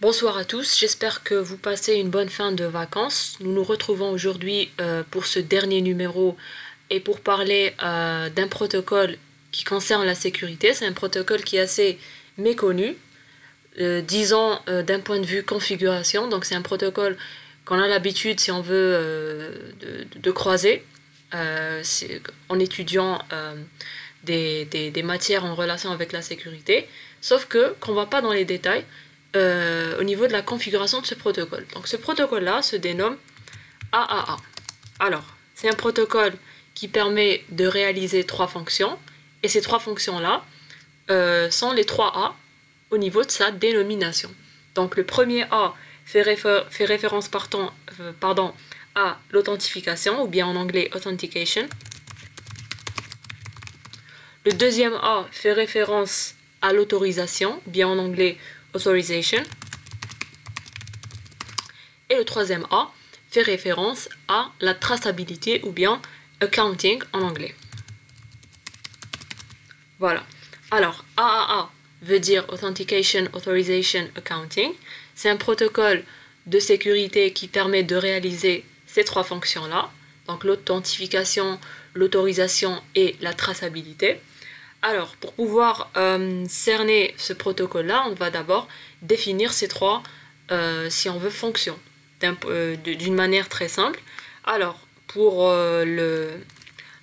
Bonsoir à tous, j'espère que vous passez une bonne fin de vacances. Nous nous retrouvons aujourd'hui pour ce dernier numéro et pour parler d'un protocole qui concerne la sécurité. C'est un protocole qui est assez méconnu, disons d'un point de vue configuration. Donc c'est un protocole qu'on a l'habitude, si on veut, de croiser en étudiant des matières en relation avec la sécurité. Sauf que qu'on ne va pas dans les détails. Au niveau de la configuration de ce protocole. Donc ce protocole-là se dénomme AAA. Alors, c'est un protocole qui permet de réaliser trois fonctions, et ces trois fonctions-là sont les trois A au niveau de sa dénomination. Donc le premier A fait référence à l'authentification, ou bien en anglais authentication. Le deuxième A fait référence à l'autorisation, bien en anglais authorization. Et le troisième A fait référence à la traçabilité ou bien accounting en anglais. Voilà. Alors, AAA veut dire Authentication, Authorization, Accounting. C'est un protocole de sécurité qui permet de réaliser ces trois fonctions-là. Donc l'authentification, l'autorisation et la traçabilité. Alors, pour pouvoir cerner ce protocole-là, on va d'abord définir ces trois, si on veut, fonctions, d'une manière très simple. Alors, pour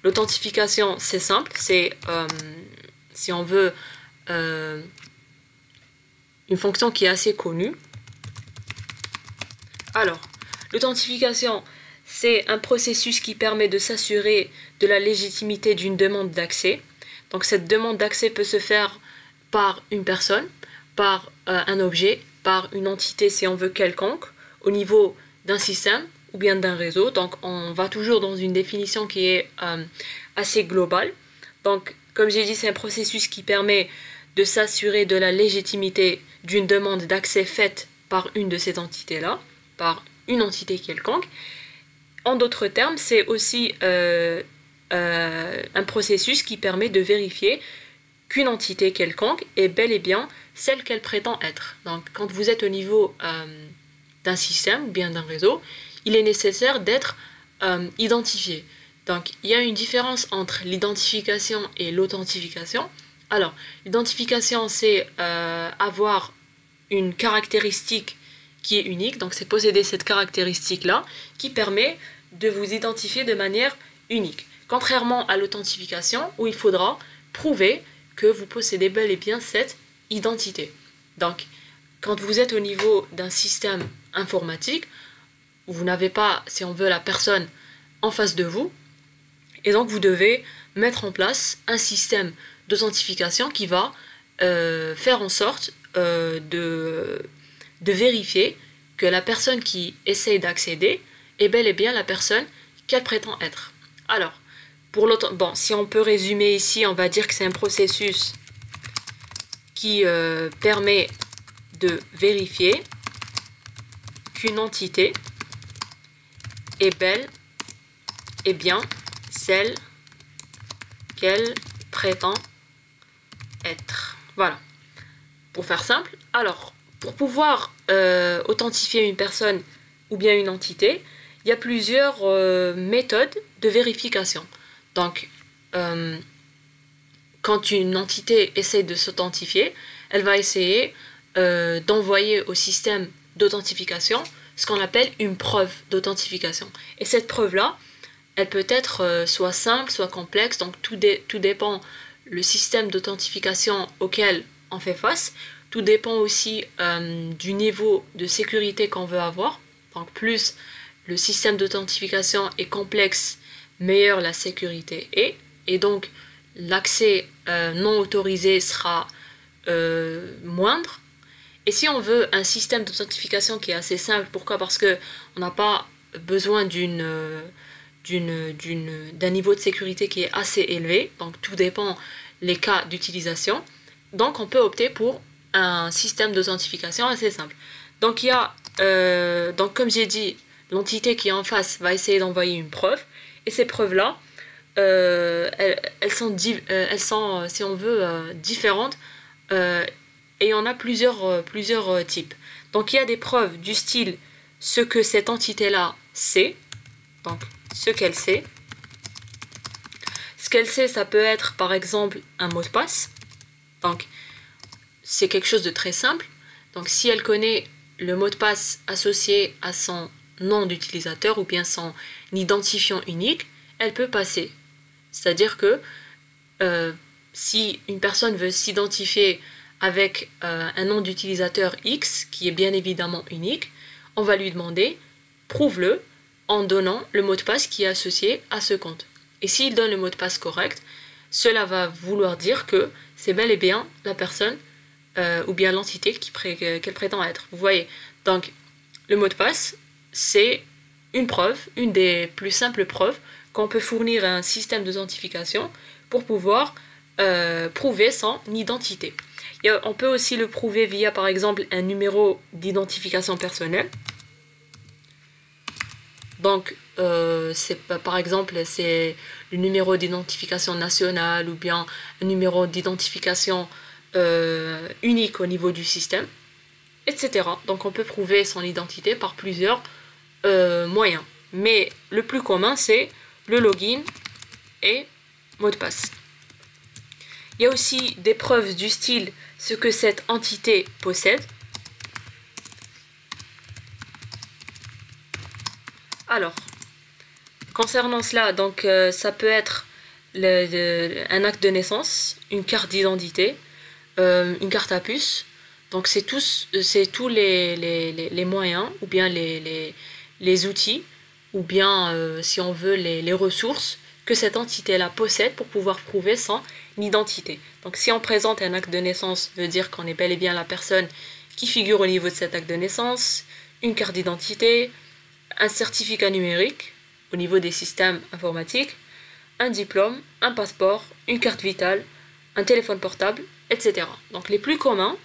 l'authentification, c'est simple, c'est, si on veut, une fonction qui est assez connue. Alors, l'authentification, c'est un processus qui permet de s'assurer de la légitimité d'une demande d'accès. Donc cette demande d'accès peut se faire par une personne, par un objet, par une entité si on veut quelconque, au niveau d'un système ou bien d'un réseau. Donc on va toujours dans une définition qui est assez globale. Donc comme j'ai dit, c'est un processus qui permet de s'assurer de la légitimité d'une demande d'accès faite par une de ces entités-là, par une entité quelconque. En d'autres termes, c'est aussi un processus qui permet de vérifier qu'une entité quelconque est bel et bien celle qu'elle prétend être. Donc quand vous êtes au niveau d'un système ou bien d'un réseau, il est nécessaire d'être identifié. Donc il y a une différence entre l'identification et l'authentification. Alors l'identification, c'est avoir une caractéristique qui est unique, donc c'est posséder cette caractéristique-là qui permet de vous identifier de manière unique. Contrairement à l'authentification, où il faudra prouver que vous possédez bel et bien cette identité. Donc, quand vous êtes au niveau d'un système informatique, vous n'avez pas, si on veut, la personne en face de vous, et donc vous devez mettre en place un système d'authentification qui va faire en sorte de vérifier que la personne qui essaye d'accéder est bel et bien la personne qu'elle prétend être. Alors, si on peut résumer ici, on va dire que c'est un processus qui permet de vérifier qu'une entité est bel et bien celle qu'elle prétend être. Voilà. Pour faire simple, alors, pour pouvoir authentifier une personne ou bien une entité, il y a plusieurs méthodes de vérification. Donc, quand une entité essaie de s'authentifier, elle va essayer d'envoyer au système d'authentification ce qu'on appelle une preuve d'authentification. Et cette preuve-là, elle peut être soit simple, soit complexe, donc tout dépend le système d'authentification auquel on fait face. Tout dépend aussi du niveau de sécurité qu'on veut avoir. Donc plus le système d'authentification est complexe, meilleure la sécurité est. Et donc l'accès non autorisé sera moindre. Et si on veut un système d'authentification qui est assez simple, pourquoi? Parce qu'on n'a pas besoin d'un niveau de sécurité qui est assez élevé. Donc tout dépend les cas d'utilisation. Donc on peut opter pour un système d'authentification assez simple. Donc il y a, donc comme j'ai dit, l'entité qui est en face va essayer d'envoyer une preuve, et ces preuves-là, elles sont, si on veut, différentes et il y en a plusieurs types. Donc il y a des preuves du style ce que cette entité-là sait, donc ce qu'elle sait. Ce qu'elle sait, ça peut être par exemple un mot de passe. Donc c'est quelque chose de très simple. Donc si elle connaît le mot de passe associé à son nom d'utilisateur ou bien son identifiant unique, elle peut passer. C'est-à-dire que si une personne veut s'identifier avec un nom d'utilisateur X, qui est bien évidemment unique, on va lui demander « prouve-le » en donnant le mot de passe qui est associé à ce compte. Et s'il donne le mot de passe correct, cela va vouloir dire que c'est bel et bien la personne ou bien l'entité qu'elle prétend être. Vous voyez, donc le mot de passe, c'est une preuve, une des plus simples preuves qu'on peut fournir à un système d'authentification pour pouvoir prouver son identité. On peut aussi le prouver via par exemple un numéro d'identification personnelle. Donc par exemple c'est le numéro d'identification nationale ou bien un numéro d'identification unique au niveau du système, etc. Donc on peut prouver son identité par plusieurs moyens. Mais le plus commun c'est le login et mot de passe. Il y a aussi des preuves du style ce que cette entité possède. Alors, concernant cela, donc ça peut être un acte de naissance, une carte d'identité, une carte à puce. Donc c'est tous les moyens ou bien les outils ou bien si on veut les ressources que cette entité-là possède pour pouvoir prouver son identité. Donc si on présente un acte de naissance, veut dire qu'on est bel et bien la personne qui figure au niveau de cet acte de naissance, une carte d'identité, un certificat numérique au niveau des systèmes informatiques, un diplôme, un passeport, une carte vitale, un téléphone portable, etc. Donc les plus communs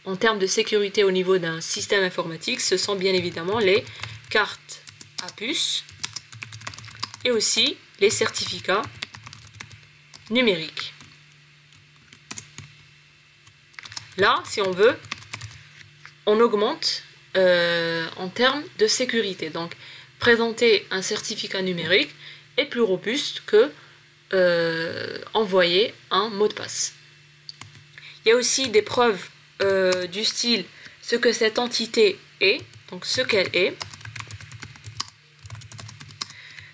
en termes de sécurité au niveau d'un système informatique, ce sont bien évidemment les cartes à puce et aussi les certificats numériques. Là, si on veut, on augmente en termes de sécurité. Donc, présenter un certificat numérique est plus robuste que envoyer un mot de passe. Il y a aussi des preuves du style ce que cette entité est, donc ce qu'elle est.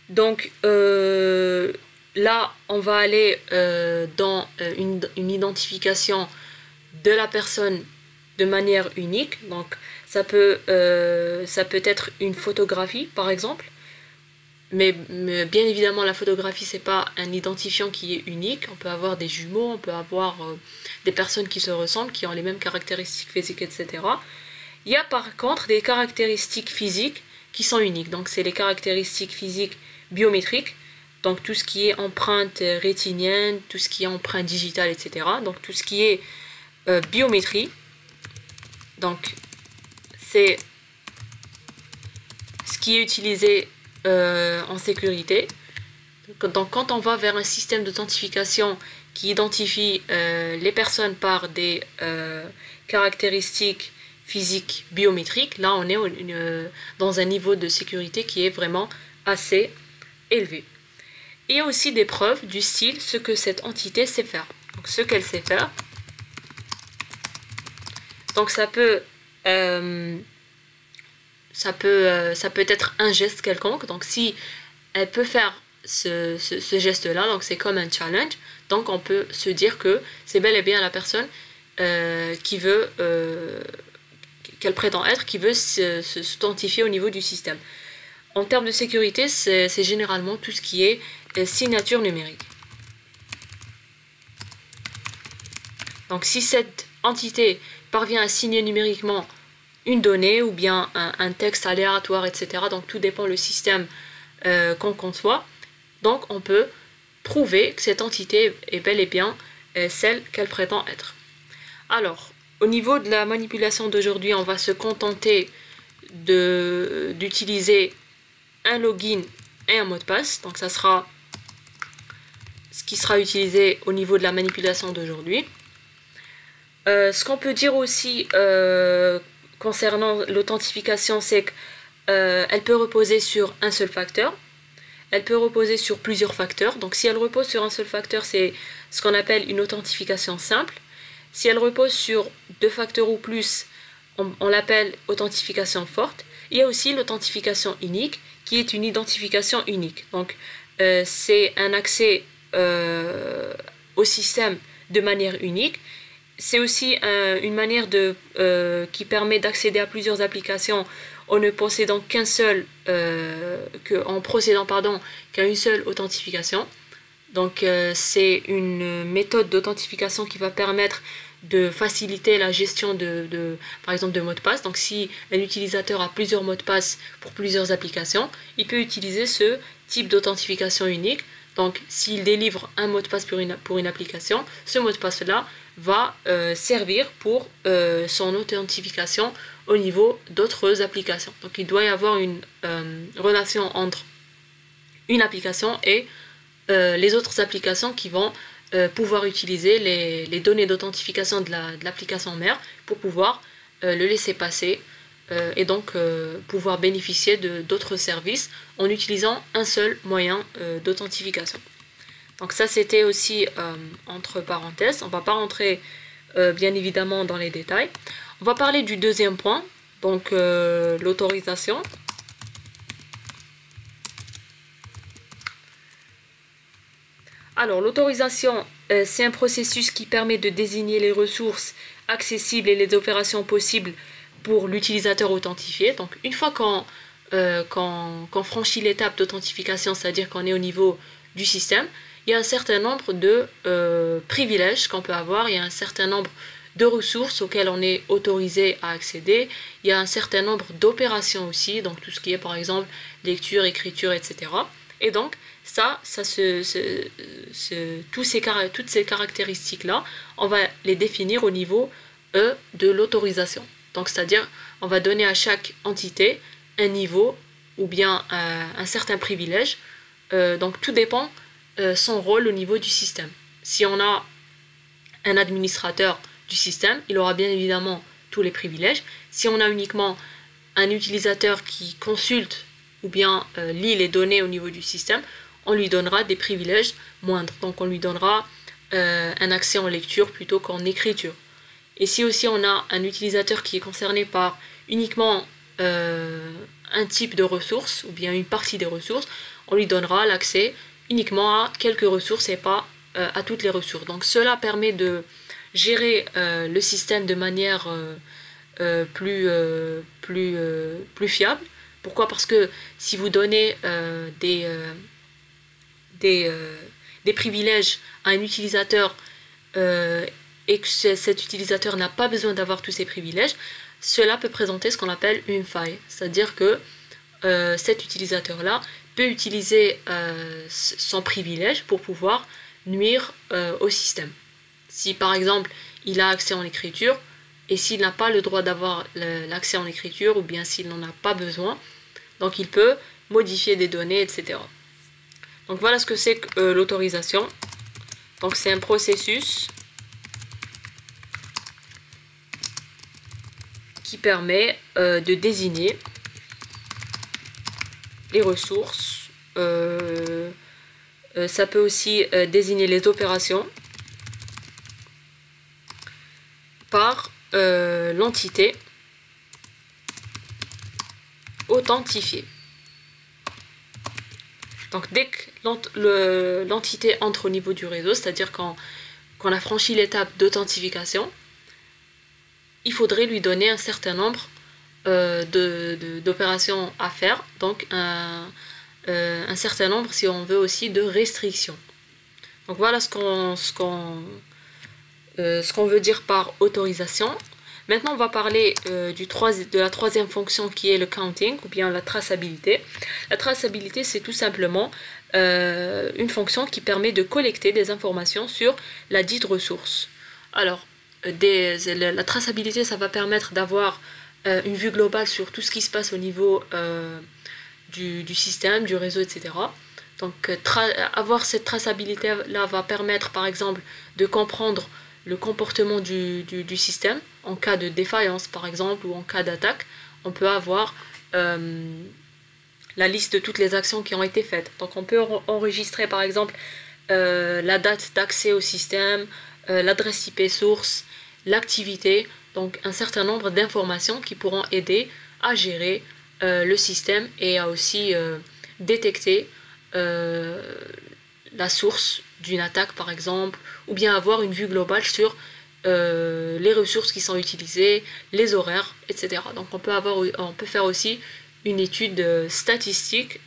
Donc là, on va aller dans une identification de la personne de manière unique. Donc ça peut être une photographie par exemple, mais bien évidemment la photographie c'est pas un identifiant qui est unique. On peut avoir des jumeaux, on peut avoir des personnes qui se ressemblent, qui ont les mêmes caractéristiques physiques, etc. Il y a par contre des caractéristiques physiques qui sont uniques. Donc c'est les caractéristiques physiques biométriques, donc tout ce qui est empreinte rétinienne, tout ce qui est empreinte digitale, etc. Donc tout ce qui est biométrie, donc c'est ce qui est utilisé en sécurité. Donc quand on va vers un système d'authentification qui identifie les personnes par des caractéristiques physiques biométriques, là on est dans un niveau de sécurité qui est vraiment assez élevé. Il y a aussi des preuves du style ce que cette entité sait faire. Donc ce qu'elle sait faire. Donc ça peut être un geste quelconque. Donc si elle peut faire ce geste-là, donc c'est comme un challenge. Donc on peut se dire que c'est bel et bien la personne qui veut, qu'elle prétend être, qui veut s'identifier au niveau du système. En termes de sécurité, c'est généralement tout ce qui est signature numérique. Donc si cette entité parvient à signer numériquement une donnée ou bien un texte aléatoire, etc. Donc tout dépend le système qu'on conçoit. Donc on peut prouver que cette entité est bel et bien celle qu'elle prétend être. Alors, au niveau de la manipulation d'aujourd'hui, on va se contenter d'utiliser un login et un mot de passe. Donc ça sera ce qui sera utilisé au niveau de la manipulation d'aujourd'hui. Ce qu'on peut dire aussi concernant l'authentification, c'est qu'elle peut reposer sur un seul facteur. Elle peut reposer sur plusieurs facteurs. Donc si elle repose sur un seul facteur, c'est ce qu'on appelle une authentification simple. Si elle repose sur deux facteurs ou plus, on l'appelle authentification forte. Il y a aussi l'authentification unique, qui est une identification unique. Donc c'est un accès au système de manière unique. C'est aussi une manière qui permet d'accéder à plusieurs applications en ne possédant en procédant qu'à une seule authentification. Donc c'est une méthode d'authentification qui va permettre de faciliter la gestion par exemple de mots de passe. Donc si un utilisateur a plusieurs mots de passe pour plusieurs applications, il peut utiliser ce type d'authentification unique. Donc s'il délivre un mot de passe pour une application, ce mot de passe là va servir pour son authentification au niveau d'autres applications. Donc il doit y avoir une relation entre une application et les autres applications qui vont pouvoir utiliser les données d'authentification de l'application mère pour pouvoir le laisser passer et donc pouvoir bénéficier d'autres services en utilisant un seul moyen d'authentification. Donc ça c'était aussi entre parenthèses, on ne va pas rentrer bien évidemment dans les détails. On va parler du deuxième point, donc l'autorisation. Alors l'autorisation, c'est un processus qui permet de désigner les ressources accessibles et les opérations possibles pour l'utilisateur authentifié. Donc une fois qu'on franchit l'étape d'authentification, c'est-à-dire qu'on est au niveau du système, il y a un certain nombre de privilèges qu'on peut avoir, il y a un certain nombre de ressources auxquelles on est autorisé à accéder, il y a un certain nombre d'opérations aussi, donc tout ce qui est par exemple lecture, écriture, etc. Et donc toutes ces caractéristiques-là, on va les définir au niveau de l'autorisation. Donc c'est-à-dire on va donner à chaque entité un niveau ou bien un certain privilège. Donc tout dépend son rôle au niveau du système. Si on a un administrateur du système, il aura bien évidemment tous les privilèges. Si on a uniquement un utilisateur qui consulte ou bien lit les données au niveau du système, on lui donnera des privilèges moindres. Donc on lui donnera un accès en lecture plutôt qu'en écriture. Et si aussi on a un utilisateur qui est concerné par uniquement un type de ressources ou bien une partie des ressources, on lui donnera l'accès uniquement à quelques ressources et pas à toutes les ressources. Donc cela permet de gérer le système de manière plus fiable. Pourquoi? Parce que si vous donnez des privilèges à un utilisateur et que cet utilisateur n'a pas besoin d'avoir tous ces privilèges, cela peut présenter ce qu'on appelle une faille. C'est-à-dire que cet utilisateur-là peut utiliser son privilège pour pouvoir nuire au système. Si par exemple il a accès en écriture et s'il n'a pas le droit d'avoir l'accès en écriture ou bien s'il n'en a pas besoin, donc il peut modifier des données, etc. Donc voilà ce que c'est que l'autorisation. Donc c'est un processus qui permet de désigner les ressources. Ça peut aussi désigner les opérations par l'entité authentifiée. Donc dès que l'entité entre au niveau du réseau, c'est-à-dire qu'on a franchi l'étape d'authentification, il faudrait lui donner un certain nombre d'opérations à faire, donc un certain nombre, si on veut aussi, de restrictions. Donc voilà ce qu'on veut dire par autorisation. Maintenant on va parler de la troisième fonction qui est le counting ou bien la traçabilité. La traçabilité, c'est tout simplement une fonction qui permet de collecter des informations sur la dite ressource. Alors la traçabilité, ça va permettre d'avoir une vue globale sur tout ce qui se passe au niveau du système, du réseau, etc. Donc avoir cette traçabilité là va permettre par exemple de comprendre le comportement du système en cas de défaillance par exemple ou en cas d'attaque. On peut avoir la liste de toutes les actions qui ont été faites. Donc on peut enregistrer par exemple la date d'accès au système, l'adresse IP source, l'activité, donc un certain nombre d'informations qui pourront aider à gérer le système et à aussi détecter la source d'une attaque par exemple, ou bien avoir une vue globale sur les ressources qui sont utilisées, les horaires, etc. Donc on peut faire aussi une étude statistique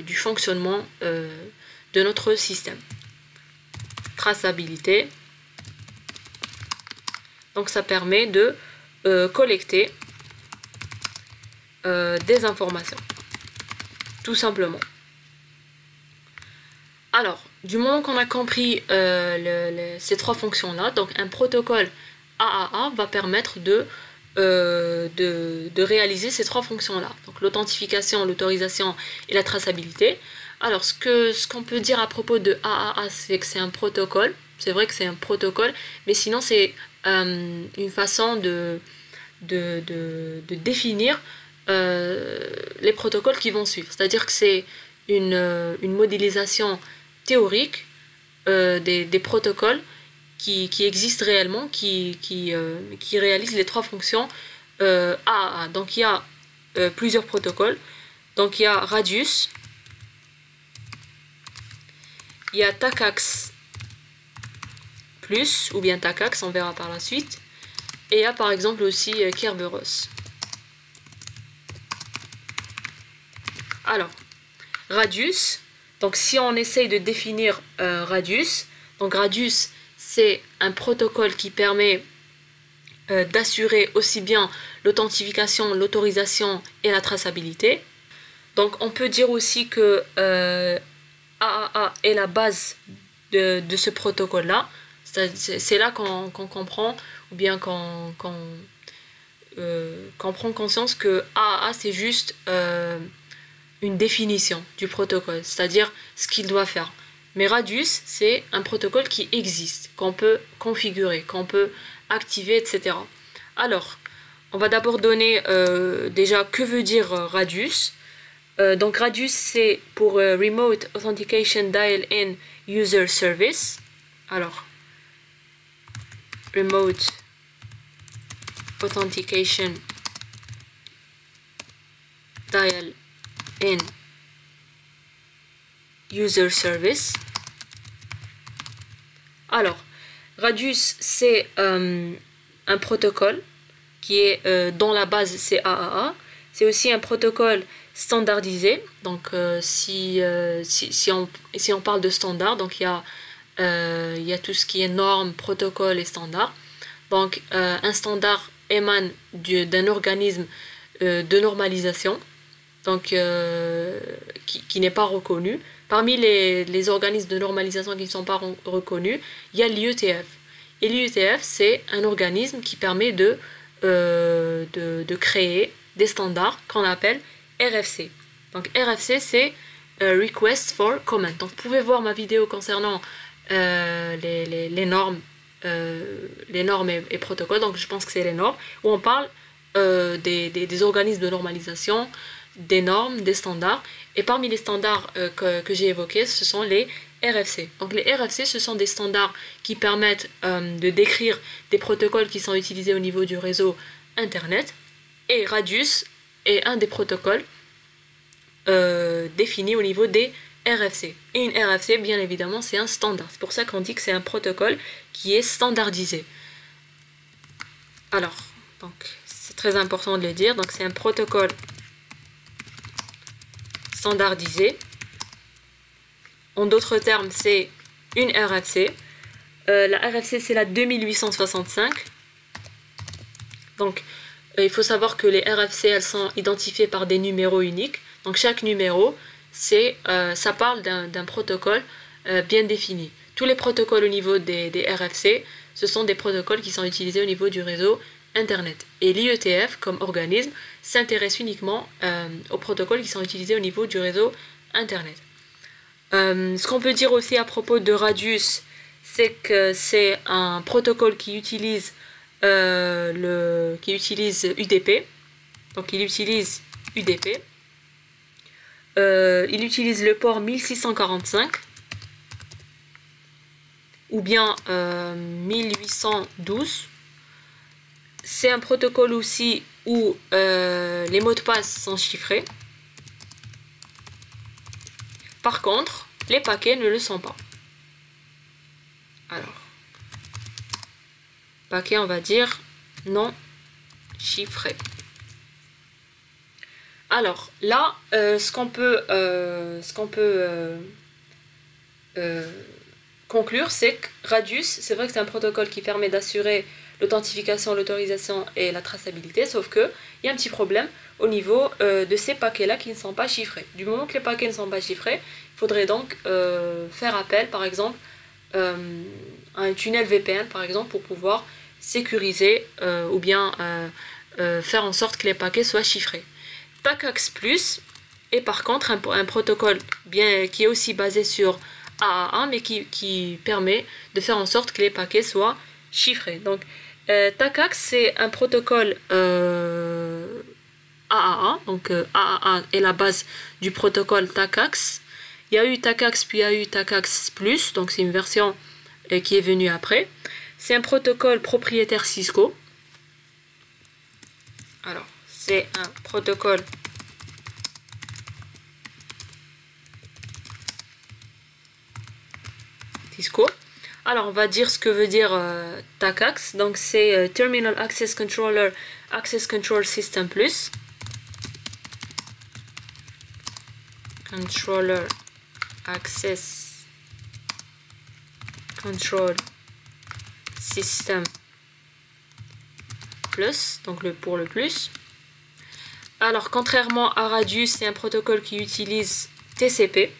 du fonctionnement de notre système. Traçabilité. Donc ça permet de collecter des informations, tout simplement. Alors, du moment qu'on a compris ces trois fonctions-là, donc un protocole AAA va permettre de réaliser ces trois fonctions-là. Donc l'authentification, l'autorisation et la traçabilité. Alors, ce qu'on peut dire à propos de AAA, c'est que c'est un protocole. C'est vrai que c'est un protocole, mais sinon c'est une façon de définir les protocoles qui vont suivre. C'est-à-dire que c'est une modélisation théorique des protocoles qui existent réellement, qui réalisent les trois fonctions AAA. Donc il y a plusieurs protocoles. Donc il y a Radius, il y a TACAX plus, ou bien TACAX, on verra par la suite. Et il y a par exemple aussi Kerberos. Alors, Radius, donc si on essaye de définir Radius, donc Radius c'est un protocole qui permet d'assurer aussi bien l'authentification, l'autorisation et la traçabilité. Donc on peut dire aussi que AAA est la base de ce protocole-là. C'est là qu'on comprend, ou bien qu'on prend conscience que AAA c'est juste une définition du protocole, c'est-à-dire ce qu'il doit faire. Mais Radius, c'est un protocole qui existe, qu'on peut configurer, qu'on peut activer, etc. Alors, on va d'abord donner déjà que veut dire Radius. Donc Radius, c'est pour Remote Authentication Dial-In User Service. Alors, Remote Authentication Dial-In User Service. Alors, Radius, c'est un protocole qui est dans la base, c'est AAA. C'est aussi un protocole standardisé. Donc, si on parle de standard, donc il y a tout ce qui est normes, protocoles et standards. Donc, un standard émane d'un organisme de normalisation, donc qui n'est pas reconnu. Parmi les organismes de normalisation qui ne sont pas reconnus, il y a l'IETF. Et l'IETF, c'est un organisme qui permet de créer des standards qu'on appelle RFC. Donc RFC, c'est Request for Comment. Donc vous pouvez voir ma vidéo concernant les normes, et protocoles. Donc je pense que c'est les normes, où on parle des organismes de normalisation, des normes, des standards. Et parmi les standards que j'ai évoqués, ce sont les RFC. Donc les RFC, ce sont des standards qui permettent de décrire des protocoles qui sont utilisés au niveau du réseau Internet. Et Radius est un des protocoles définis au niveau des RFC. Et une RFC, bien évidemment, c'est un standard. C'est pour ça qu'on dit que c'est un protocole qui est standardisé. Alors, donc c'est très important de le dire. Donc c'est un protocole standardisé. En d'autres termes, c'est une RFC. La RFC, c'est la 2865. Donc, il faut savoir que les RFC, elles sont identifiées par des numéros uniques. Donc, chaque numéro, ça parle d'un protocole bien défini. Tous les protocoles au niveau des RFC, ce sont des protocoles qui sont utilisés au niveau du réseau Internet. Et l'IETF, comme organisme, s'intéresse uniquement aux protocoles qui sont utilisés au niveau du réseau Internet. Ce qu'on peut dire aussi à propos de Radius, c'est que c'est un protocole qui utilise UDP. Donc il utilise UDP. Il utilise le port 1645 ou bien 1812. C'est un protocole aussi où les mots de passe sont chiffrés. Par contre, les paquets ne le sont pas. Alors, paquet, on va dire non chiffré. Alors là, ce qu'on peut conclure, c'est que Radius, c'est vrai que c'est un protocole qui permet d'assurer l'authentification, l'autorisation et la traçabilité, sauf que il y a un petit problème au niveau de ces paquets-là qui ne sont pas chiffrés. Du moment que les paquets ne sont pas chiffrés, il faudrait donc faire appel, par exemple, à un tunnel VPN, par exemple, pour pouvoir sécuriser ou bien faire en sorte que les paquets soient chiffrés. TACACS Plus est par contre un protocole qui est aussi basé sur AAA, mais qui permet de faire en sorte que les paquets soient chiffrés. Donc TACACS, c'est un protocole AAA, donc AAA est la base du protocole TACACS. Il y a eu TACACS, puis il y a eu TACACS Plus, donc c'est une version qui est venue après. C'est un protocole propriétaire Cisco. Alors, c'est un protocole Cisco. Alors, on va dire ce que veut dire TACACS. Donc, c'est Terminal Access Controller Access Control System Plus. Controller Access Control System Plus, donc pour le plus. Alors, contrairement à Radius, c'est un protocole qui utilise TCP.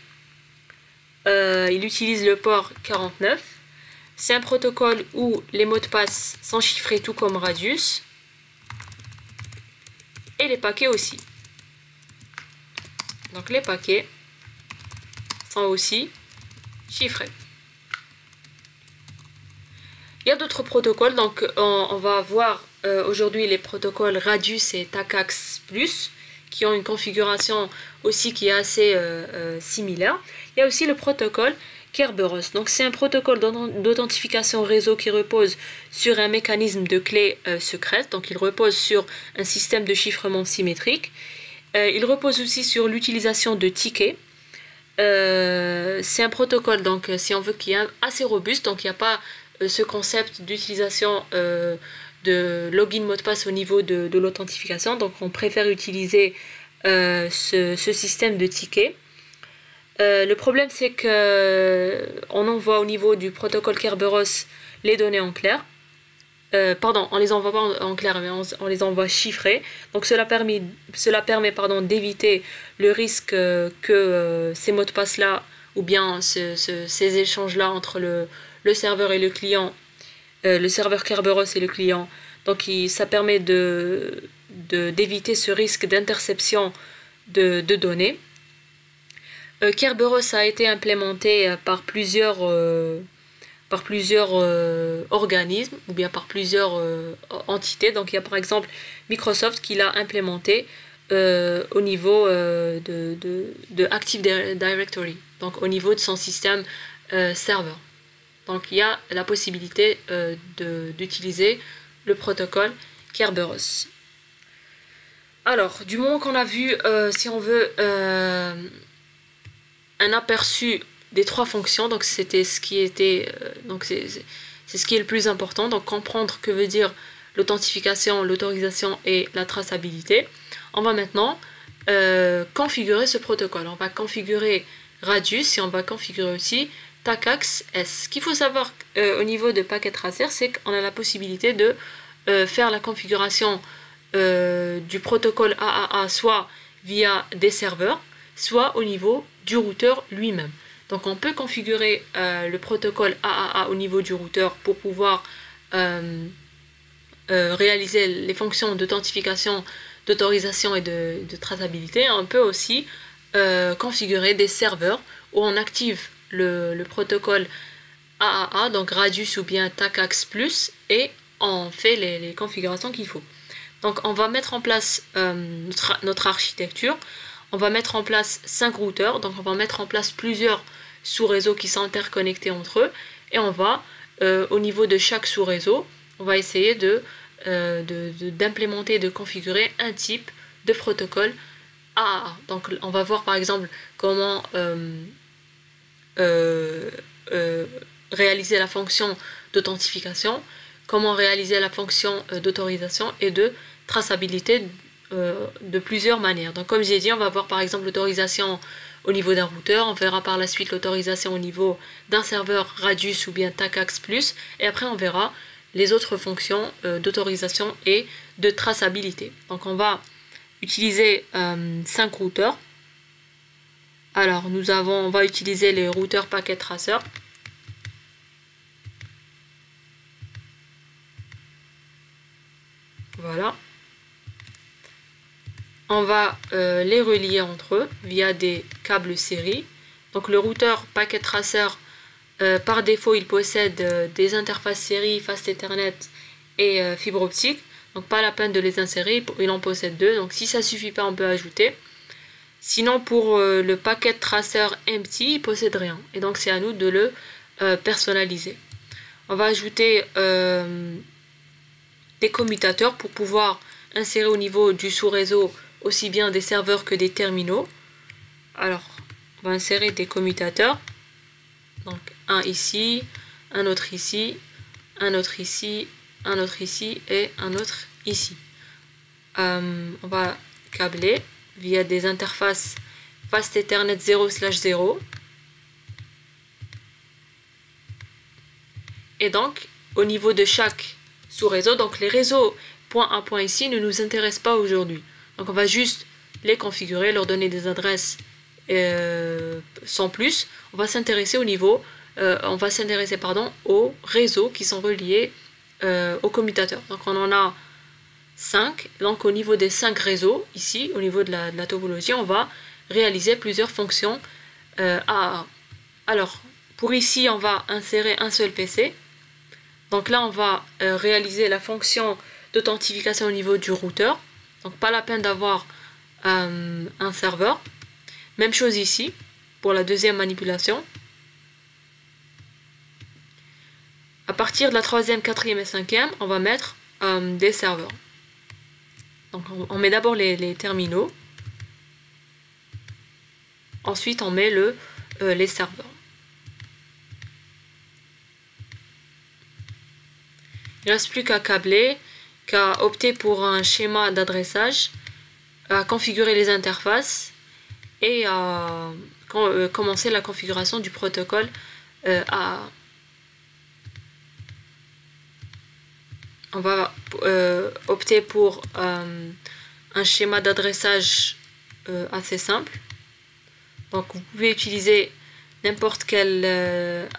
Il utilise le port 49. C'est un protocole où les mots de passe sont chiffrés tout comme Radius. Et les paquets aussi. Donc les paquets sont aussi chiffrés. Il y a d'autres protocoles, donc on va voir aujourd'hui les protocoles Radius et TACACS Plus, qui ont une configuration aussi qui est assez similaire. Il y a aussi le protocole Kerberos. Donc c'est un protocole d'authentification réseau qui repose sur un mécanisme de clé secrète. Donc il repose sur un système de chiffrement symétrique. Il repose aussi sur l'utilisation de tickets. C'est un protocole, donc si on veut, qui est assez robuste. Donc il n'y a pas ce concept d'utilisation de login mot de passe au niveau de l'authentification. Donc on préfère utiliser ce système de tickets. Le problème, c'est que on envoie au niveau du protocole Kerberos les données en clair. Pardon, on les envoie pas en clair, mais on les envoie chiffrées. Donc cela permet d'éviter le risque que ces mots de passe là, ou bien ces échanges là entre le serveur et le client, le serveur Kerberos et le client. Donc ça permet d'éviter ce risque d'interception de données. Kerberos a été implémenté par plusieurs organismes ou bien par plusieurs entités. Donc il y a par exemple Microsoft qui l'a implémenté au niveau de Active Directory, donc au niveau de son système serveur. Donc il y a la possibilité d'utiliser le protocole Kerberos. Alors, du moment qu'on a vu, si on veut, un aperçu des trois fonctions, donc c'était ce qui était, donc c'est ce qui est le plus important, donc comprendre que veut dire l'authentification, l'autorisation et la traçabilité. On va maintenant configurer ce protocole. On va configurer Radius et on va configurer aussi TACACS S. Ce qu'il faut savoir au niveau de Packet Tracer, c'est qu'on a la possibilité de faire la configuration du protocole AAA soit via des serveurs, soit au niveau du routeur lui-même. Donc on peut configurer le protocole AAA au niveau du routeur pour pouvoir réaliser les fonctions d'authentification, d'autorisation et de traçabilité. On peut aussi configurer des serveurs où on active le protocole AAA, donc radius ou bien TAC-AX+, et on fait les configurations qu'il faut. Donc on va mettre en place notre architecture, on va mettre en place 5 routeurs, donc on va mettre en place plusieurs sous-réseaux qui sont interconnectés entre eux, et on va, au niveau de chaque sous-réseau, on va essayer d'implémenter et de configurer un type de protocole AAA. Donc on va voir par exemple comment réaliser la fonction d'authentification, comment réaliser la fonction d'autorisation et de traçabilité de plusieurs manières. Donc comme j'ai dit, on va voir par exemple l'autorisation au niveau d'un routeur, on verra par la suite l'autorisation au niveau d'un serveur Radius ou bien TAC-AX+, et après on verra les autres fonctions d'autorisation et de traçabilité. Donc on va utiliser 5 routeurs. Alors on va utiliser les routeurs Packet Tracer. Voilà. On va les relier entre eux via des câbles série. Donc le routeur Packet Tracer, par défaut, il possède des interfaces série, Fast Ethernet et fibre optique. Donc pas la peine de les insérer, il en possède 2. Donc si ça suffit pas, on peut ajouter. Sinon pour le Packet Tracer Empty, il possède rien. Et donc c'est à nous de le personnaliser. On va ajouter des commutateurs pour pouvoir insérer au niveau du sous-réseau aussi bien des serveurs que des terminaux. Alors, on va insérer des commutateurs. Donc, un ici, un autre ici, un autre ici, un autre ici et un autre ici. On va câbler via des interfaces Fast Ethernet 0/0. Et donc, au niveau de chaque sous-réseau, donc les réseaux point à point ici ne nous intéressent pas aujourd'hui. Donc on va juste les configurer, leur donner des adresses sans plus. On va s'intéresser aux réseaux qui sont reliés aux commutateurs. Donc on en a 5. Donc au niveau des 5 réseaux, ici, au niveau de la topologie, on va réaliser plusieurs fonctions AAA. Alors, pour ici, on va insérer un seul PC. Donc là, on va réaliser la fonction d'authentification au niveau du routeur. Donc pas la peine d'avoir un serveur. Même chose ici, pour la deuxième manipulation. À partir de la 3e, 4e et 5e, on va mettre des serveurs. Donc on met d'abord les terminaux. Ensuite, on met les serveurs. Il ne reste plus qu'à câbler, qu'à opter pour un schéma d'adressage, à configurer les interfaces et à commencer la configuration du protocole AAA. On va opter pour un schéma d'adressage assez simple. Donc vous pouvez utiliser n'importe quel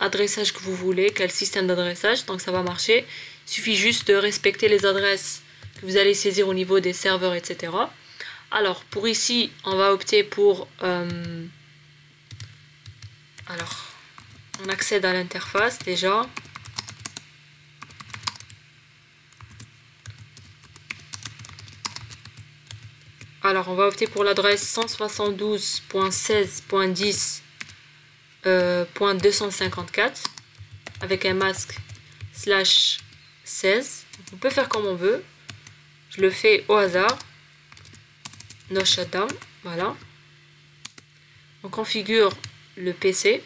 adressage que vous voulez, quel système d'adressage, donc ça va marcher. Il suffit juste de respecter les adresses que vous allez saisir au niveau des serveurs, etc. Alors, pour ici, on va opter pour... alors, on accède à l'interface déjà. Alors, on va opter pour l'adresse 172.16.10.254 avec un masque /16. On peut faire comme on veut. Je le fais au hasard. No shutdown. Voilà. On configure le PC.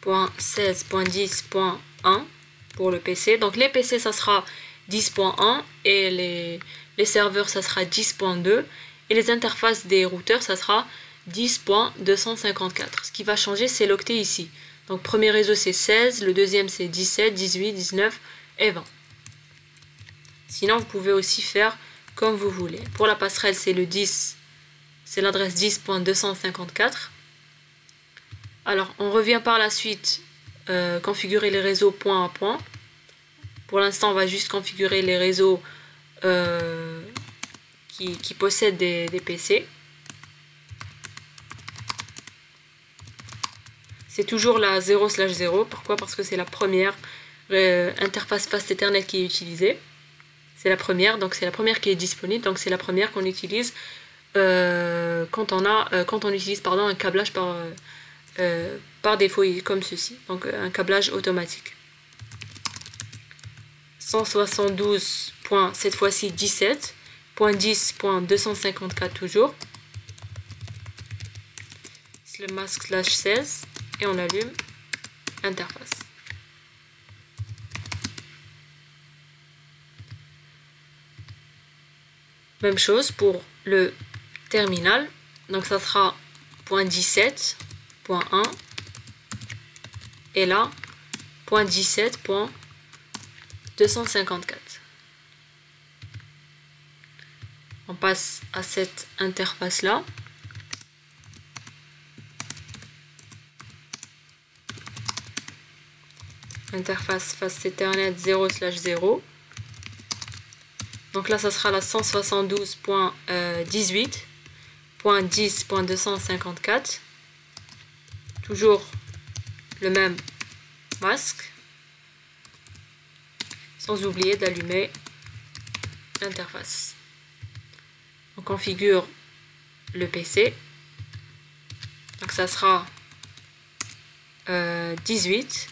.16.10.1 pour le PC. Donc les PC ça sera 10.1 et les serveurs ça sera 10.2 et les interfaces des routeurs ça sera 10.254. Ce qui va changer c'est l'octet ici. Donc premier réseau c'est 16, le deuxième c'est 17, 18, 19 et 20. Sinon vous pouvez aussi faire comme vous voulez. Pour la passerelle c'est le 10, c'est l'adresse 10.254. Alors on revient par la suite configurer les réseaux point à point. Pour l'instant on va juste configurer les réseaux qui possèdent des PC. c'est toujours la 0/0. Pourquoi? Parce que c'est la première interface fast Ethernet qui est utilisée. C'est la première, donc c'est la première qui est disponible, donc c'est la première qu'on utilise quand on utilise un câblage par défaut comme ceci, donc un câblage automatique. 172. Cette fois-ci 17.10.254 toujours. C'est le masque /16 et on allume interface. Même chose pour le terminal, donc ça sera .17.1 et là .17.254. On passe à cette interface là. Interface fast Ethernet 0/0. Donc là, ça sera la 172.18.10.254. Toujours le même masque. Sans oublier d'allumer l'interface. On configure le PC. Donc ça sera 18.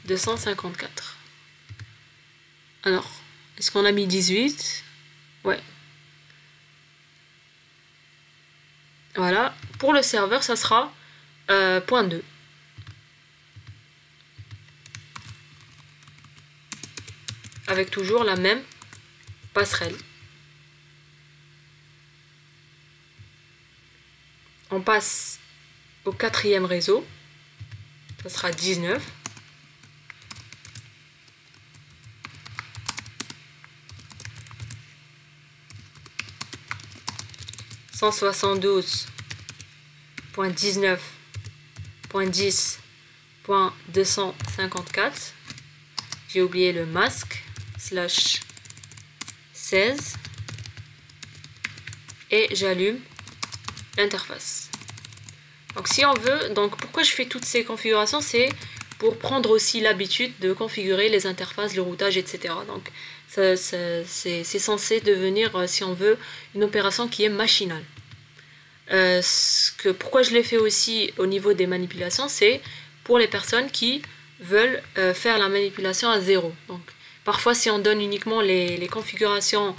.254. Alors, est-ce qu'on a mis 18? Ouais. Voilà. Pour le serveur, ça sera .2. Avec toujours la même passerelle. On passe au quatrième réseau. Ça sera 19. .19.10.254. J'ai oublié le masque /16 et j'allume l'interface. Donc si on veut, donc pourquoi je fais toutes ces configurations, c'est pour prendre aussi l'habitude de configurer les interfaces, le routage, etc. Donc c'est censé devenir, si on veut, une opération qui est machinale. Pourquoi je l'ai fait aussi au niveau des manipulations, c'est pour les personnes qui veulent faire la manipulation à 0. Donc parfois si on donne uniquement les configurations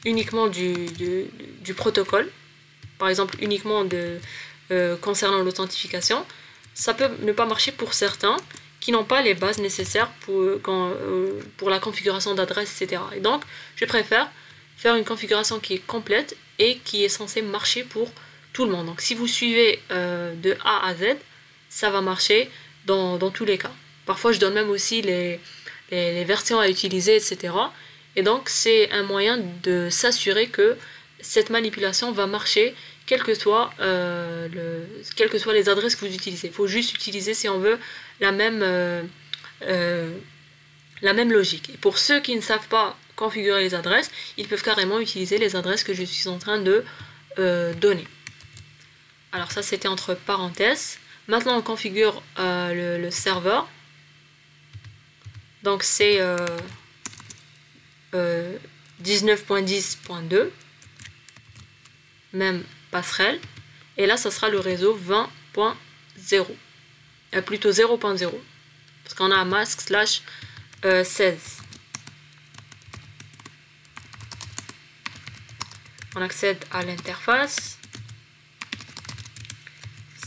uniquement du protocole, par exemple uniquement concernant l'authentification, ça peut ne pas marcher pour certains qui n'ont pas les bases nécessaires pour la configuration d'adresse, etc. Et donc, je préfère faire une configuration qui est complète et qui est censée marcher pour tout le monde. Donc, si vous suivez de A à Z, ça va marcher dans tous les cas. Parfois, je donne même aussi les versions à utiliser, etc. Et donc, c'est un moyen de s'assurer que cette manipulation va marcher quelles que soient les adresses que vous utilisez. Il faut juste utiliser, si on veut, la même logique. Et pour ceux qui ne savent pas configurer les adresses, ils peuvent carrément utiliser les adresses que je suis en train de donner. Alors ça, c'était entre parenthèses. Maintenant, on configure le serveur. Donc c'est 19.10.2. Même passerelle, et là ça sera le réseau 20.0, plutôt 0.0, parce qu'on a un masque /16. On accède à l'interface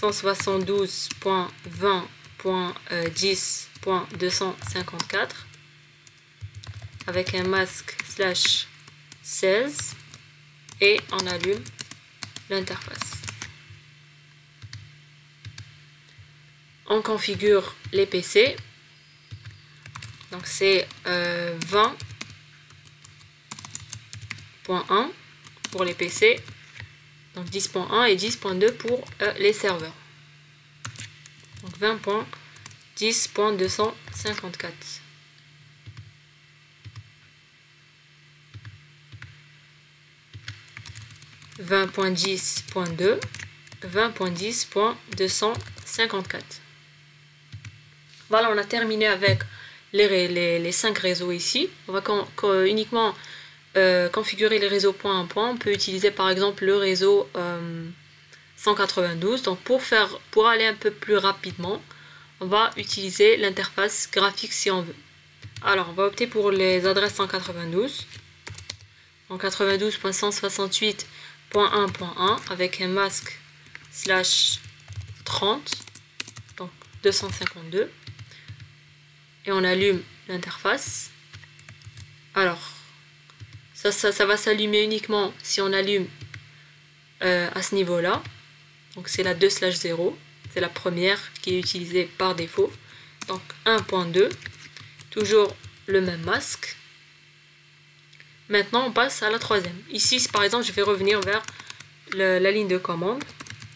172.20.10.254 avec un masque /16 et on allume l'interface. On configure les PC. Donc c'est 20.1 pour les PC, donc 10.1 et 10.2 pour les serveurs. Donc 20.10.254. 20.10.2, 20.10.254. Voilà, on a terminé avec les 5 réseaux ici. On va uniquement configurer les réseaux point à point. On peut utiliser par exemple le réseau 192. Donc pour aller un peu plus rapidement, on va utiliser l'interface graphique si on veut. Alors on va opter pour les adresses 192. En 92.168.1.1 avec un masque /30, donc 252. Et on allume l'interface. Alors, ça va s'allumer uniquement si on allume à ce niveau-là. Donc c'est la 2/0. C'est la première qui est utilisée par défaut. Donc 1.2. Toujours le même masque. Maintenant, on passe à la troisième. Ici, par exemple, je vais revenir vers la ligne de commande.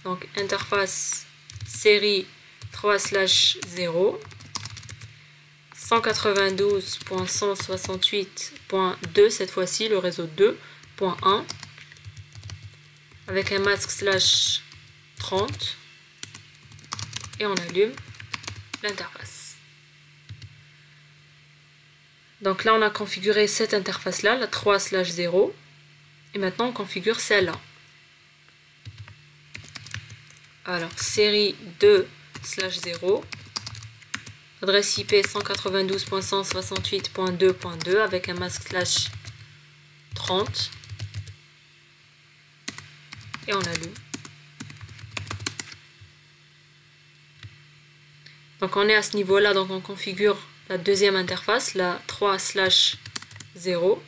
Donc interface série 3/0. 192.168.2, cette fois-ci le réseau 2.1 avec un masque /30 et on allume l'interface. Donc là on a configuré cette interface là, la 3/0, et maintenant on configure celle-là. Alors série 2/0, adresse IP 192.168.2.2 avec un masque /30 et on allume. Donc on est à ce niveau là, donc on configure la deuxième interface, la 3/0.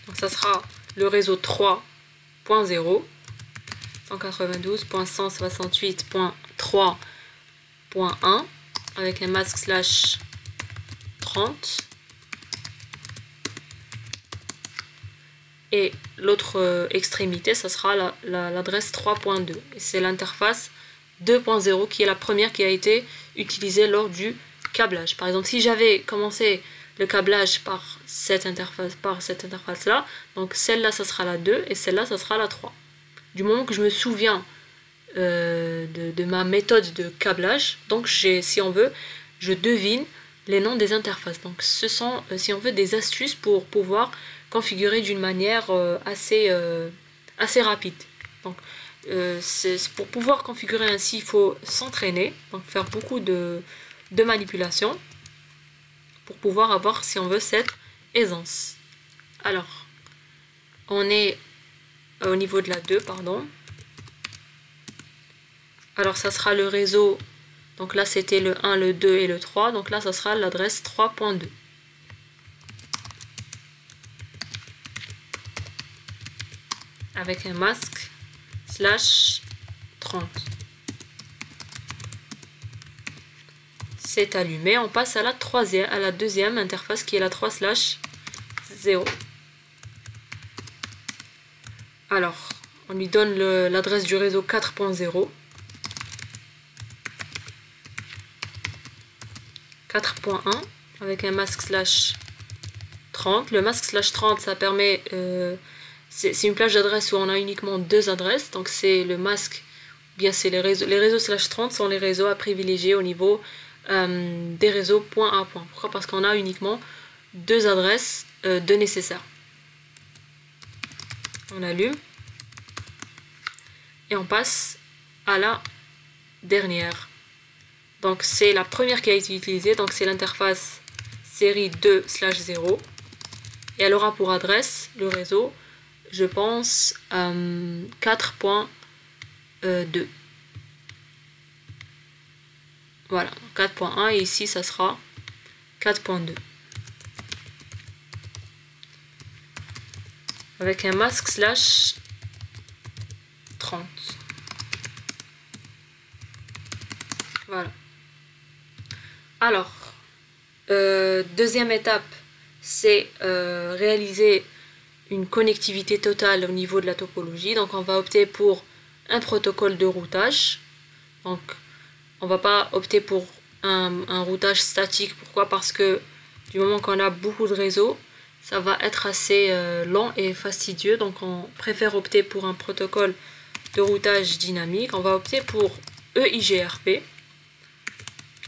Donc ça sera le réseau 3.0. 192.168.3.1 avec un masque /30 et l'autre extrémité ça sera l'adresse 3.2 et c'est l'interface 2.0 qui est la première qui a été utilisée lors du câblage. Par exemple, si j'avais commencé le câblage par cette interface là, donc celle-là ça sera la 2 et celle-là ça sera la 3. Du moment que je me souviens de ma méthode de câblage, donc si on veut, je devine les noms des interfaces. Donc ce sont, si on veut, des astuces pour pouvoir configurer d'une manière assez rapide. Donc pour pouvoir configurer ainsi, il faut s'entraîner, donc faire beaucoup de manipulations pour pouvoir avoir, si on veut, cette aisance. Alors, on est au niveau de la 2, pardon. Alors ça sera le réseau, donc là c'était le 1, le 2 et le 3, donc là ça sera l'adresse 3.2. Avec un masque /30. C'est allumé, on passe à la deuxième interface qui est la 3/0. Alors, on lui donne l'adresse du réseau 4.0. 4.1 avec un masque /30. Le masque /30, ça permet, c'est une plage d'adresse où on a uniquement 2 adresses. Donc c'est le masque, bien c'est les réseaux /30 sont les réseaux à privilégier au niveau des réseaux point à point. Pourquoi? Parce qu'on a uniquement 2 adresses de nécessaire. On allume et on passe à la dernière. Donc c'est la première qui a été utilisée, donc c'est l'interface série 2/0 et elle aura pour adresse le réseau, je pense, 4.2. Voilà, 4.1 et ici ça sera 4.2. Avec un masque /30. Voilà. Alors, deuxième étape, c'est réaliser une connectivité totale au niveau de la topologie. Donc on va opter pour un protocole de routage. Donc on va pas opter pour un routage statique. Pourquoi? Parce que du moment qu'on a beaucoup de réseaux, ça va être assez lent et fastidieux. Donc on préfère opter pour un protocole de routage dynamique. On va opter pour EIGRP.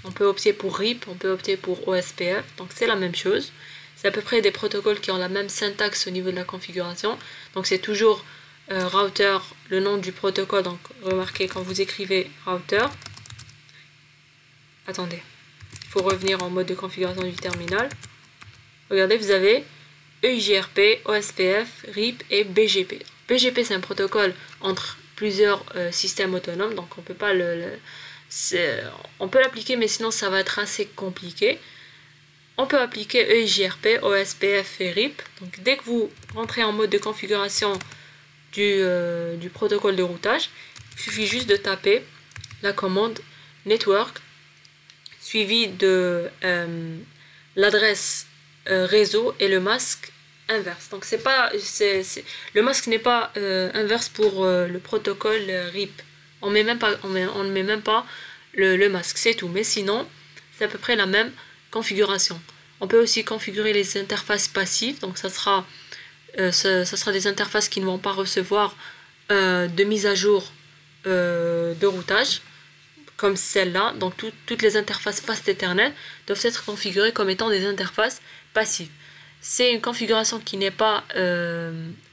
On peut opter pour RIP, on peut opter pour OSPF. Donc c'est la même chose. C'est à peu près des protocoles qui ont la même syntaxe au niveau de la configuration. Donc c'est toujours router, le nom du protocole. Donc remarquez quand vous écrivez router. Attendez, il faut revenir en mode de configuration du terminal. Regardez, vous avez EIGRP, OSPF, RIP et BGP. BGP c'est un protocole entre plusieurs systèmes autonomes. Donc on peut pas on peut l'appliquer, mais sinon ça va être assez compliqué. On peut appliquer EIGRP, OSPF et RIP. Donc dès que vous rentrez en mode de configuration du protocole de routage, il suffit juste de taper la commande network suivi de l'adresse réseau et le masque inverse. Donc le masque n'est pas inverse pour le protocole RIP. On ne met même pas le masque, c'est tout. Mais sinon, c'est à peu près la même configuration. On peut aussi configurer les interfaces passives. Donc ça sera des interfaces qui ne vont pas recevoir de mise à jour de routage, comme celle-là. Donc toutes les interfaces Fast Ethernet doivent être configurées comme étant des interfaces passives. C'est une configuration qui n'est pas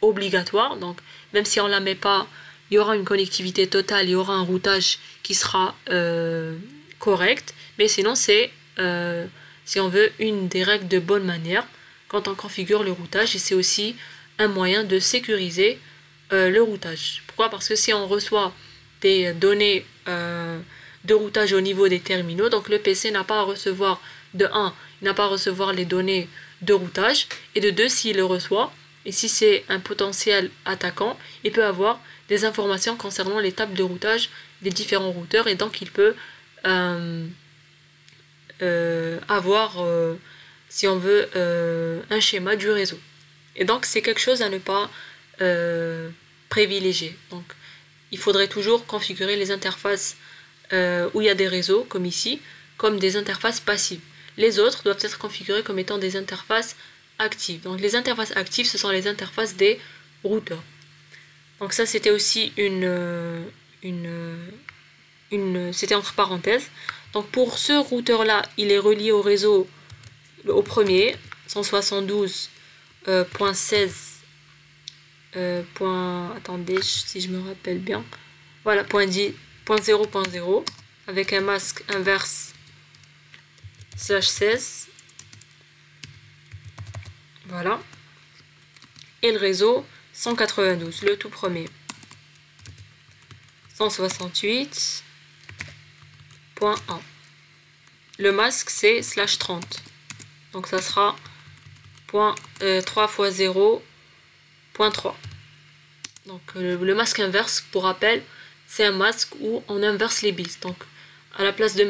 obligatoire. Donc même si on ne la met pas, il y aura une connectivité totale, il y aura un routage qui sera correct. Mais sinon c'est, si on veut, une des règles de bonne manière quand on configure le routage. Et c'est aussi un moyen de sécuriser le routage. Pourquoi? Parce que si on reçoit des données de routage au niveau des terminaux, donc le PC n'a pas à recevoir, de 1, il n'a pas à recevoir les données de routage, et de 2, s'il le reçoit, et si c'est un potentiel attaquant, il peut avoir des informations concernant les tables de routage des différents routeurs, et donc il peut avoir, si on veut, un schéma du réseau. Et donc c'est quelque chose à ne pas privilégier. Donc il faudrait toujours configurer les interfaces où il y a des réseaux, comme ici, comme des interfaces passives. Les autres doivent être configurés comme étant des interfaces actives. Donc les interfaces actives, ce sont les interfaces des routeurs. Donc ça, c'était aussi c'était entre parenthèses. Donc pour ce routeur-là, il est relié au réseau, au premier, 172.16. Attendez, si je me rappelle bien. Voilà, .0.0, avec un masque inverse /16. Voilà. Et le réseau 192, le tout premier. 168.1. Le masque c'est /30. Donc ça sera 3 x 0.3. Donc le masque inverse, pour rappel, c'est un masque où on inverse les bits. Donc à la place de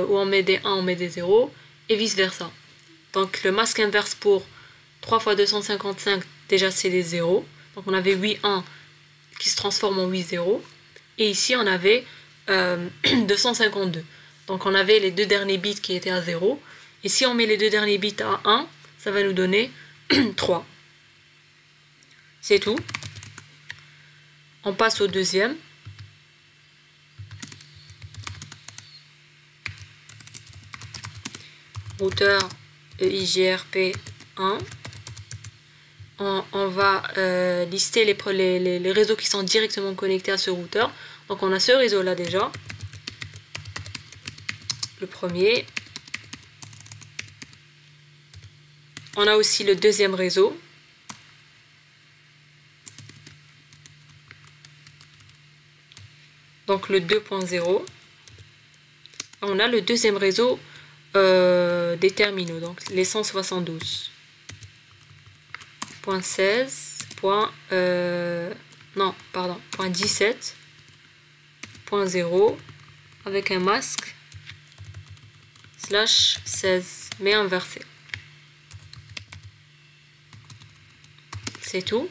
où on met des 1, on met des 0, et vice versa. Donc le masque inverse pour 3 x 255, déjà c'est des 0. Donc on avait 8 1 qui se transforme en 8 0. Et ici on avait 252. Donc on avait les deux derniers bits qui étaient à 0. Et si on met les deux derniers bits à 1, ça va nous donner 3. C'est tout. On passe au deuxième. Routeur EIGRP 1. On va lister les réseaux qui sont directement connectés à ce routeur. Donc on a ce réseau là déjà. Le premier. On a aussi le deuxième réseau. Donc le 2.0. On a le deuxième réseau des terminaux, donc les 172.16. Point 17.0 avec un masque /16, mais inversé. C'est tout.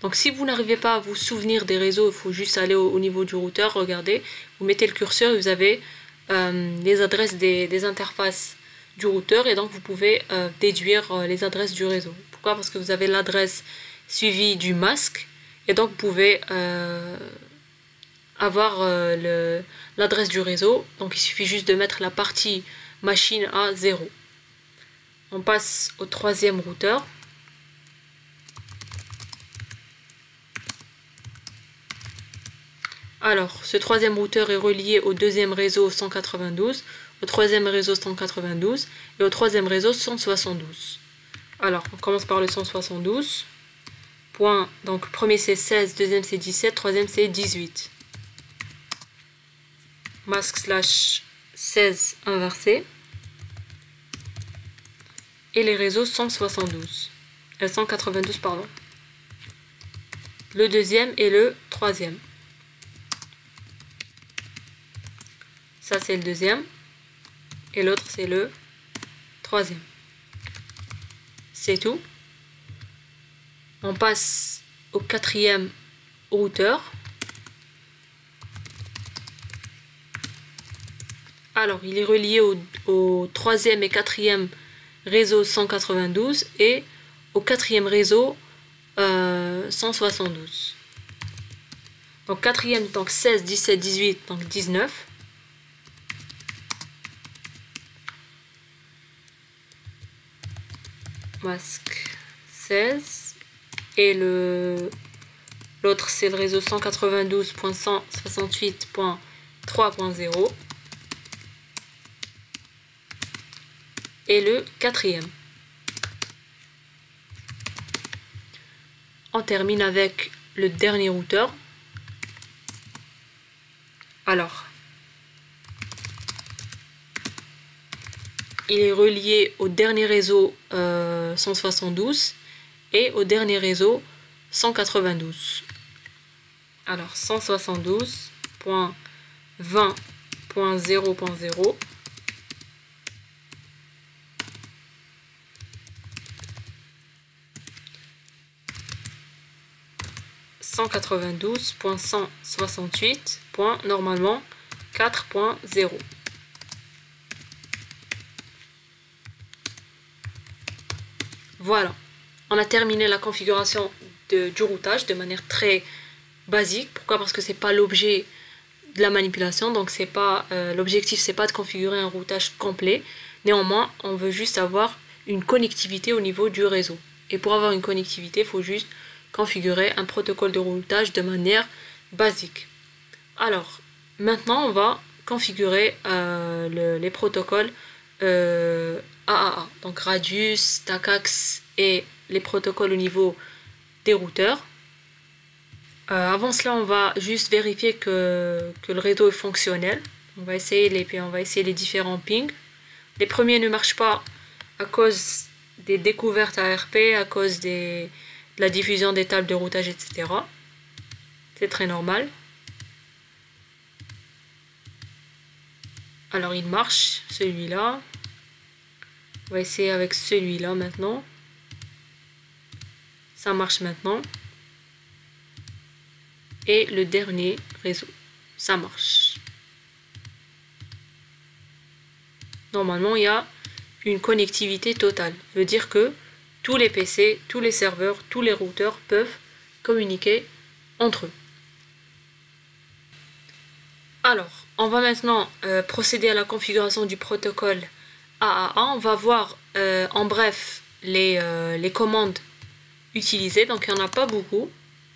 Donc si vous n'arrivez pas à vous souvenir des réseaux, il faut juste aller au niveau du routeur, regardez, vous mettez le curseur et vous avez les adresses des interfaces du routeur et donc vous pouvez déduire les adresses du réseau. Pourquoi? Parce que vous avez l'adresse suivie du masque et donc vous pouvez avoir l'adresse du réseau. Donc il suffit juste de mettre la partie machine à 0. On passe au troisième routeur. Alors, ce troisième routeur est relié au deuxième réseau 192, au troisième réseau 192 et au troisième réseau 172. Alors, on commence par le 172. Point, donc, premier c'est 16, deuxième c'est 17, troisième c'est 18. Masque slash 16 inversé. Et les réseaux 172. 192, pardon. Le deuxième et le troisième. Ça c'est le deuxième. Et l'autre c'est le troisième. C'est tout. On passe au quatrième routeur. Alors, il est relié au troisième et quatrième réseau 192 et au quatrième réseau 172. Donc, quatrième, donc 16, 17, 18, donc 19. Masque 16. Et l'autre, c'est le réseau 192.168.3.0. Et le quatrième. On termine avec le dernier routeur. Alors, il est relié au dernier réseau 172 et au dernier réseau 192. Alors, 172.20.0.0 192.168. Normalement 4.0. Voilà, on a terminé la configuration du routage de manière très basique. Pourquoi? Parce que c'est pas l'objet de la manipulation, donc c'est pas l'objectif, c'est pas de configurer un routage complet. Néanmoins, on veut juste avoir une connectivité au niveau du réseau. Et pour avoir une connectivité, il faut juste configurer un protocole de routage de manière basique. Alors, maintenant, on va configurer les protocoles AAA, donc Radius, TACAX et les protocoles au niveau des routeurs. Avant cela, on va juste vérifier que le réseau est fonctionnel. On va essayer les différents pings. Les premiers ne marchent pas à cause des découvertes ARP, à cause de la diffusion des tables de routage, etc. C'est très normal. Alors il marche, celui-là. On va essayer avec celui-là maintenant. Ça marche maintenant. Et le dernier réseau, ça marche. Normalement, il y a une connectivité totale. Ça veut dire que tous les PC, tous les serveurs, tous les routeurs peuvent communiquer entre eux. Alors, on va maintenant procéder à la configuration du protocole AAA. On va voir en bref les commandes utilisées. Donc, il n'y en a pas beaucoup.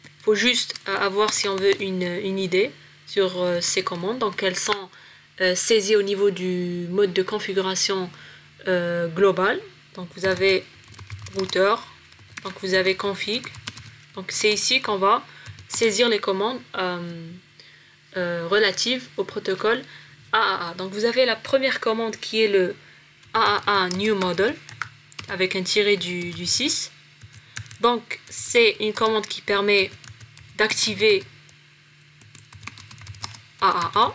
Il faut juste avoir, si on veut, une idée sur ces commandes. Donc, elles sont saisies au niveau du mode de configuration global. Donc, vous avez routeur. Donc, vous avez config. Donc, c'est ici qu'on va saisir les commandes relatives au protocole AAA. Donc, vous avez la première commande qui est le AAA New Model avec un tiré du 6. Donc, c'est une commande qui permet d'activer AAA.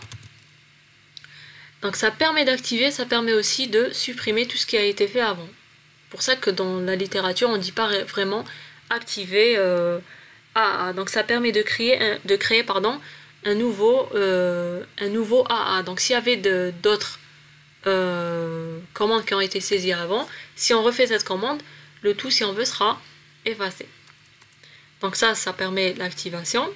Donc ça permet d'activer, ça permet aussi de supprimer tout ce qui a été fait avant. C'est pour ça que dans la littérature, on ne dit pas vraiment activer AAA. Donc ça permet de créer un nouveau AAA. Donc s'il y avait d'autres commandes qui ont été saisies avant. Si on refait cette commande, le tout, si on veut, sera effacé. Donc ça permet l'activation.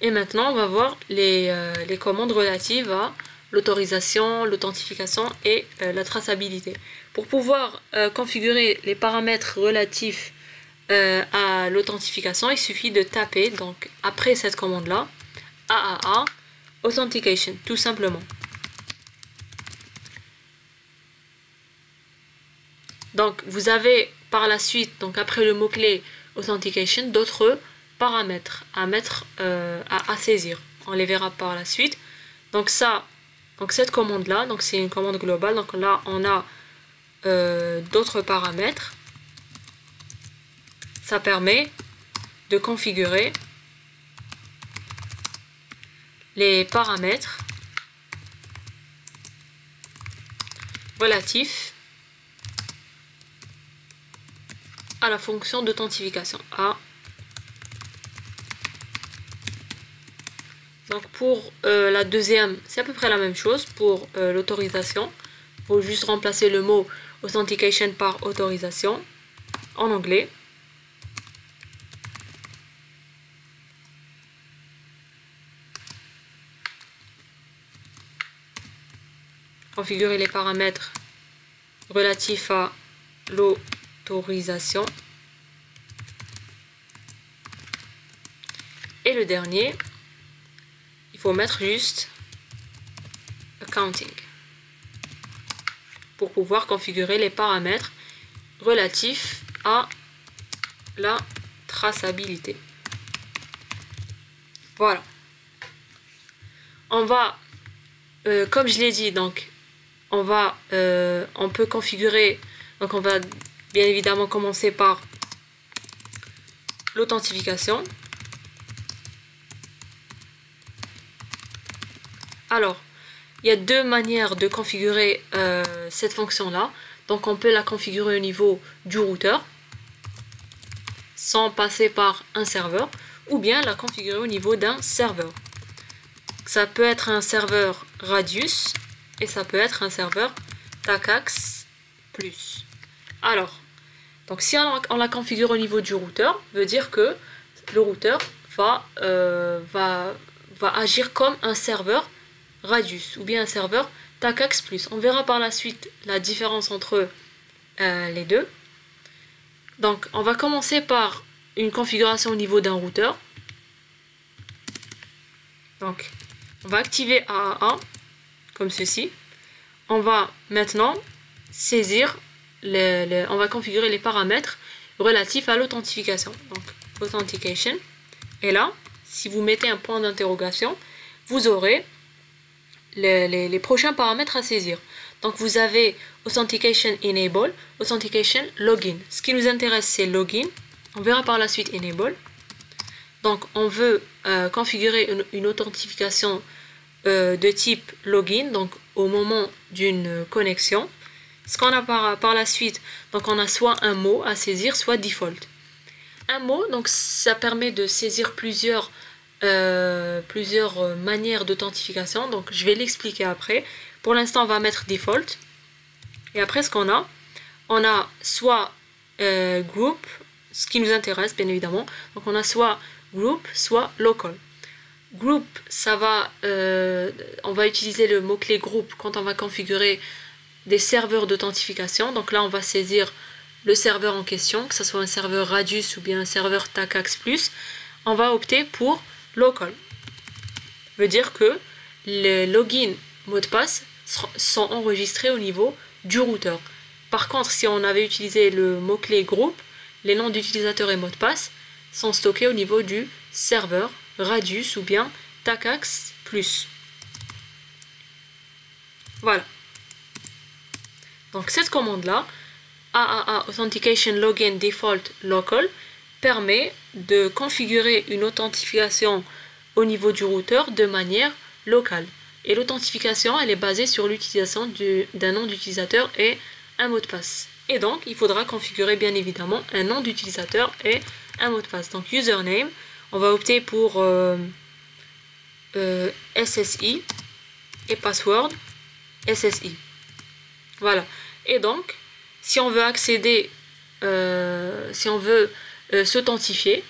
Et maintenant, on va voir les commandes relatives à l'autorisation, l'authentification et la traçabilité. Pour pouvoir configurer les paramètres relatifs à l'authentification, il suffit de taper, donc après cette commande-là, AAA, Authentication, tout simplement. Donc vous avez par la suite, donc après le mot-clé Authentication, d'autres paramètres à mettre à saisir. On les verra par la suite. Donc cette commande-là, donc c'est une commande globale. Donc là, on a d'autres paramètres. Ça permet de configurer les paramètres relatifs à la fonction d'authentification. Donc pour la deuxième, c'est à peu près la même chose. Pour l'autorisation, il faut juste remplacer le mot authentication par autorisation en anglais. Configurer les paramètres relatifs à l'autorisation. Et le dernier, il faut mettre juste accounting pour pouvoir configurer les paramètres relatifs à la traçabilité. Voilà. On va, comme je l'ai dit, donc on peut configurer, donc on va bien évidemment commencer par l'authentification. Alors, il y a deux manières de configurer cette fonction-là. Donc on peut la configurer au niveau du routeur, sans passer par un serveur, ou bien la configurer au niveau d'un serveur. Ça peut être un serveur Radius, et ça peut être un serveur TACACS+. Alors, donc si on la configure au niveau du routeur, veut dire que le routeur va agir comme un serveur Radius ou bien un serveur TACACS+. On verra par la suite la différence entre les deux. Donc on va commencer par une configuration au niveau d'un routeur. Donc on va activer AAA comme ceci. On va maintenant saisir, on va configurer les paramètres relatifs à l'authentification. Donc Authentication. Et là, si vous mettez un point d'interrogation, vous aurez les prochains paramètres à saisir. Donc vous avez Authentication Enable, Authentication Login. Ce qui nous intéresse, c'est Login. On verra par la suite Enable. Donc on veut configurer une authentification de type login, donc au moment d'une connexion. Ce qu'on a par la suite, donc on a soit un mot à saisir, soit default. Un mot, donc ça permet de saisir plusieurs manières d'authentification, donc je vais l'expliquer après. Pour l'instant, on va mettre default. Et après, ce qu'on a, on a soit group, ce qui nous intéresse bien évidemment. Donc on a soit group, soit local. Group, ça va, on va utiliser le mot-clé group quand on va configurer des serveurs d'authentification. Donc là, on va saisir le serveur en question, que ce soit un serveur Radius ou bien un serveur TACACS+. On va opter pour local. Ça veut dire que les logins, mots de passe sont enregistrés au niveau du routeur. Par contre, si on avait utilisé le mot-clé group, les noms d'utilisateurs et mots de passe sont stockés au niveau du serveur Radius ou bien TACACS+. Voilà. Donc cette commande-là, AAA Authentication Login Default Local, permet de configurer une authentification au niveau du routeur de manière locale. Et l'authentification, elle est basée sur l'utilisation d'un nom d'utilisateur et un mot de passe. Et donc, il faudra configurer bien évidemment un nom d'utilisateur et un mot de passe. Donc, username, on va opter pour SSI et password SSI. Voilà. Et donc, si on veut accéder, si on veut s'authentifier,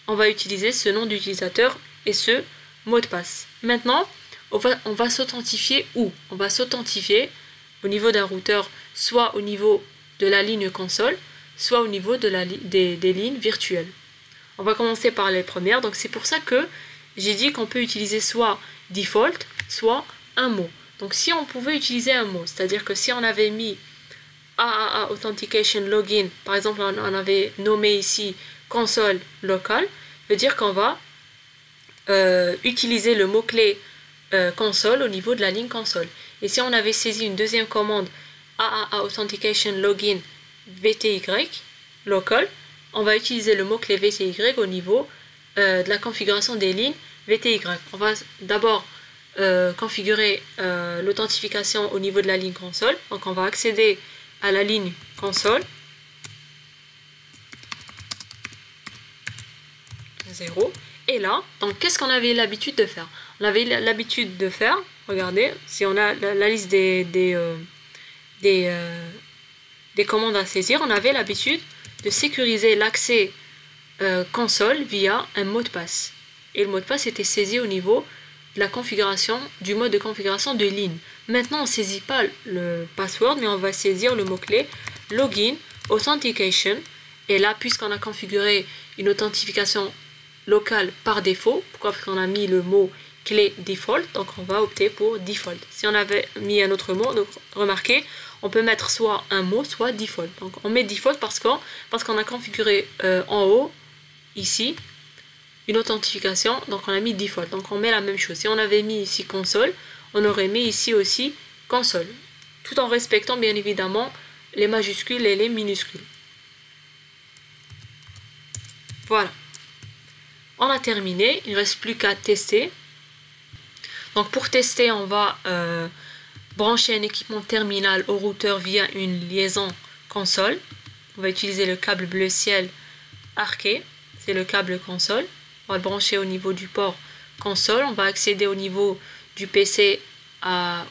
on va utiliser ce nom d'utilisateur et ce mot de passe. Maintenant, on va s'authentifier où? On va s'authentifier au niveau d'un routeur, soit au niveau de la ligne console, soit au niveau de des lignes virtuelles. On va commencer par les premières, donc c'est pour ça que j'ai dit qu'on peut utiliser soit default, soit un mot. Donc si on pouvait utiliser un mot, c'est-à-dire que si on avait mis AAA Authentication Login, par exemple on avait nommé ici console locale, veut dire qu'on va utiliser le mot-clé console au niveau de la ligne console. Et si on avait saisi une deuxième commande AAA Authentication Login VTY local, on va utiliser le mot-clé VTY au niveau de la configuration des lignes VTY. On va d'abord configurer l'authentification au niveau de la ligne console. Donc on va accéder à la ligne console 0. Et là, donc qu'est-ce qu'on avait l'habitude de faire? On avait l'habitude de faire, regardez, si on a la liste des commandes à saisir, on avait l'habitude de sécuriser l'accès console via un mot de passe. Et le mot de passe était saisi au niveau de la configuration, du mode de configuration de ligne. Maintenant, on ne saisit pas le password, mais on va saisir le mot-clé Login Authentication. Et là, puisqu'on a configuré une authentification locale par défaut, pourquoi? Parce qu'on a mis le mot clé default, donc on va opter pour default. Si on avait mis un autre mot, donc remarquez, on peut mettre soit un mot, soit default. Donc on met default parce qu'on a configuré en haut, ici, une authentification, donc on a mis default. Donc on met la même chose. Si on avait mis ici console, on aurait mis ici aussi console. Tout en respectant bien évidemment les majuscules et les minuscules. Voilà. On a terminé, il ne reste plus qu'à tester. Donc pour tester, on va brancher un équipement terminal au routeur via une liaison console. On va utiliser le câble bleu ciel arqué, c'est le câble console. On va le brancher au niveau du port console. On va accéder au niveau du PC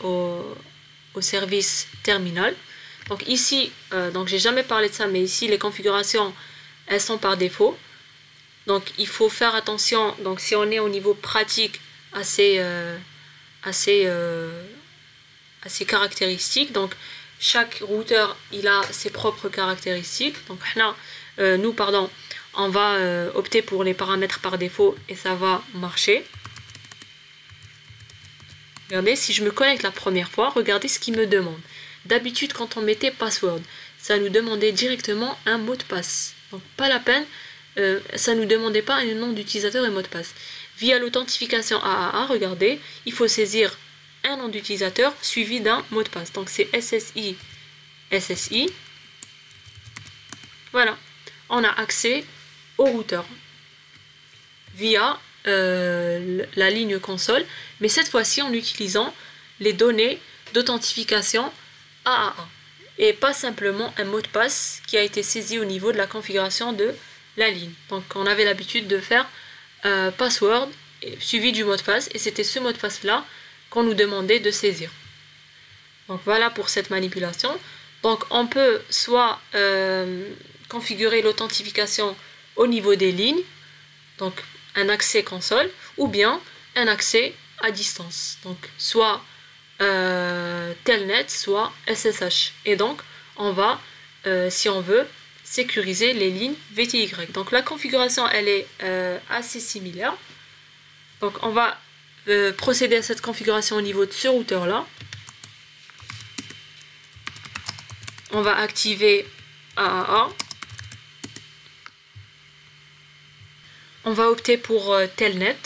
au service terminal. Donc ici, donc j'ai jamais parlé de ça, mais ici les configurations, elles sont par défaut. Donc il faut faire attention, donc si on est au niveau pratique assez caractéristiques, donc chaque routeur il a ses propres caractéristiques. Donc on va opter pour les paramètres par défaut et ça va marcher. Regardez, si je me connecte la première fois, regardez ce qu'il me demande. D'habitude quand on mettait password, ça nous demandait directement un mot de passe. Donc pas la peine. Ça ne nous demandait pas un nom d'utilisateur et mot de passe. Via l'authentification AAA, regardez, il faut saisir un nom d'utilisateur suivi d'un mot de passe. Donc c'est SSI. Voilà, on a accès au routeur via la ligne console, mais cette fois-ci en utilisant les données d'authentification AAA et pas simplement un mot de passe qui a été saisi au niveau de la configuration de la ligne. Donc on avait l'habitude de faire password suivi du mot de passe et c'était ce mot de passe là qu'on nous demandait de saisir. Donc voilà pour cette manipulation. Donc on peut soit configurer l'authentification au niveau des lignes, donc un accès console, ou bien un accès à distance. Donc soit Telnet, soit SSH. Et donc on va, si on veut, sécuriser les lignes VTY. Donc la configuration elle est assez similaire. Donc on va procéder à cette configuration au niveau de ce routeur là. On va activer AAA. On va opter pour Telnet.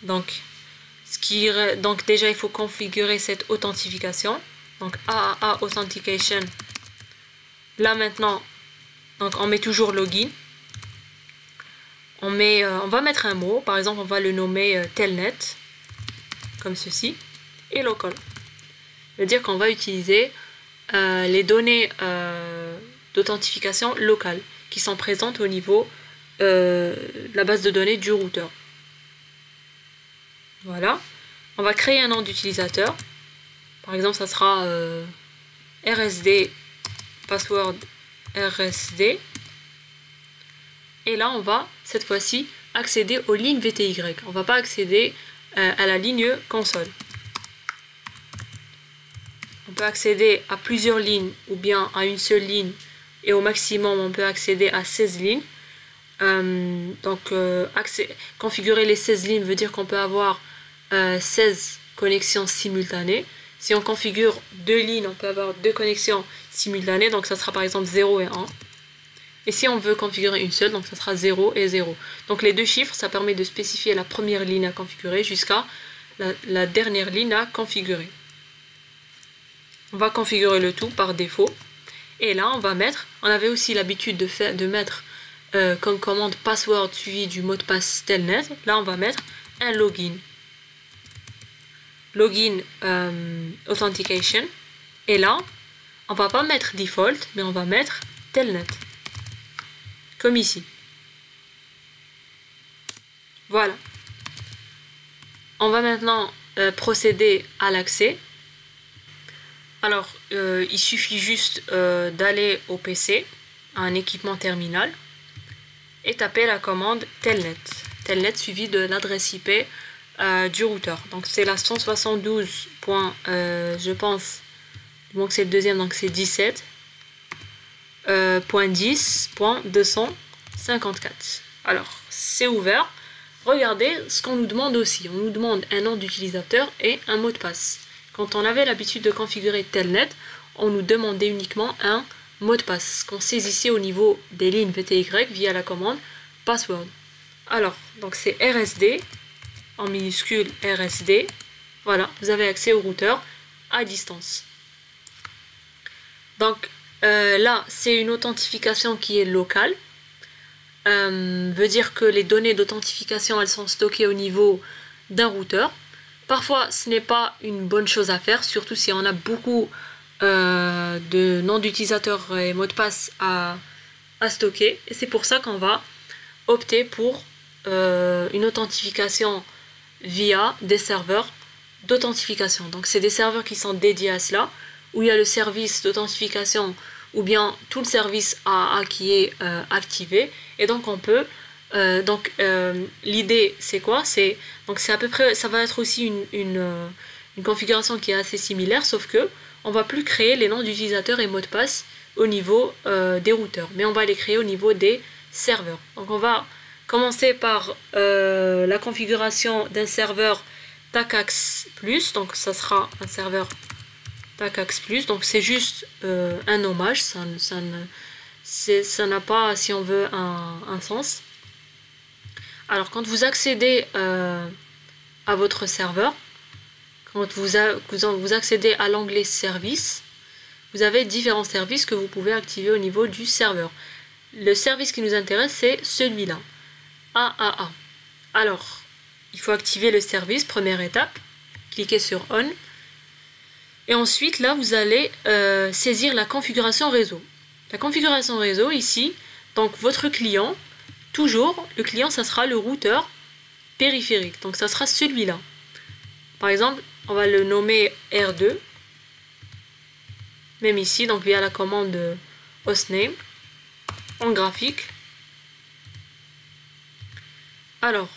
Donc déjà il faut configurer cette authentification. Donc AAA Authentication. Là maintenant, donc on met toujours login. On va mettre un mot, par exemple on va le nommer Telnet, comme ceci, et local. Ça veut dire qu'on va utiliser les données d'authentification locale qui sont présentes au niveau de la base de données du routeur. Voilà. On va créer un nom d'utilisateur. Par exemple, ça sera RSD, password RSD. Et là, on va cette fois-ci accéder aux lignes VTY. On ne va pas accéder à la ligne console. On peut accéder à plusieurs lignes ou bien à une seule ligne. Et au maximum, on peut accéder à 16 lignes. Configurer les 16 lignes veut dire qu'on peut avoir 16 connexions simultanées. Si on configure 2 lignes, on peut avoir 2 connexions simultanées. Donc ça sera par exemple 0 et 1. Et si on veut configurer une seule, donc ça sera 0 et 0. Donc les deux chiffres, ça permet de spécifier la première ligne à configurer jusqu'à la dernière ligne à configurer. On va configurer le tout par défaut. Et là, on avait aussi l'habitude de mettre comme commande password suivi du mot de passe telnet. Là, on va mettre un login. Login authentication. Et là, on va pas mettre default, mais on va mettre telnet. Comme ici. Voilà. On va maintenant procéder à l'accès. Alors, il suffit juste d'aller au PC, à un équipement terminal, et taper la commande telnet. Telnet suivi de l'adresse IP du routeur. Donc c'est la 172. Je pense, donc c'est le deuxième, donc c'est 17.10.254. Alors, c'est ouvert. Regardez ce qu'on nous demande aussi. On nous demande un nom d'utilisateur et un mot de passe. Quand on avait l'habitude de configurer telnet, on nous demandait uniquement un mot de passe qu'on saisissait au niveau des lignes VTY via la commande password. Alors, donc c'est RSD, en minuscule RSD. Voilà, vous avez accès au routeur à distance. Donc là, c'est une authentification qui est locale. Veut dire que les données d'authentification, elles sont stockées au niveau d'un routeur. Parfois, ce n'est pas une bonne chose à faire, surtout si on a beaucoup de noms d'utilisateurs et mots de passe à stocker. Et c'est pour ça qu'on va opter pour une authentification via des serveurs d'authentification. Donc, c'est des serveurs qui sont dédiés à cela, où il y a le service d'authentification ou bien tout le service AA qui est activé. Et donc, on peut... l'idée c'est quoi? C'est à peu près, ça va être aussi une configuration qui est assez similaire, sauf que on va plus créer les noms d'utilisateurs et mots de passe au niveau des routeurs, mais on va les créer au niveau des serveurs. Donc on va commencer par la configuration d'un serveur TACAX+, donc ça sera un serveur TACAX+, donc c'est juste un nommage, ça n'a pas, si on veut, un sens. Alors, quand vous accédez à votre serveur, quand vous accédez à l'onglet service, vous avez différents services que vous pouvez activer au niveau du serveur. Le service qui nous intéresse, c'est celui-là, AAA. Alors, il faut activer le service, première étape, cliquez sur On. Et ensuite, là, vous allez saisir la configuration réseau. La configuration réseau, ici, donc votre client, toujours, le client, ça sera le routeur périphérique. Donc, ça sera celui-là. Par exemple, on va le nommer R2. Même ici, donc via la commande hostname, en graphique. Alors,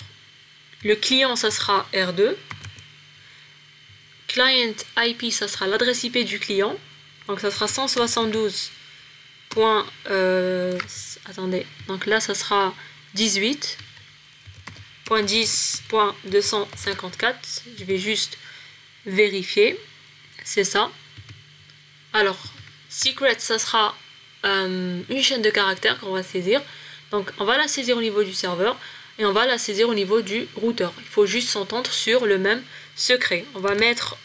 le client, ça sera R2. Client IP, ça sera l'adresse IP du client. Donc, ça sera 172. Attendez, donc là, ça sera 18.10.254. Je vais juste vérifier. C'est ça. Alors, secret, ça sera une chaîne de caractères qu'on va saisir. Donc, on va la saisir au niveau du serveur et on va la saisir au niveau du routeur. Il faut juste s'entendre sur le même secret. On va mettre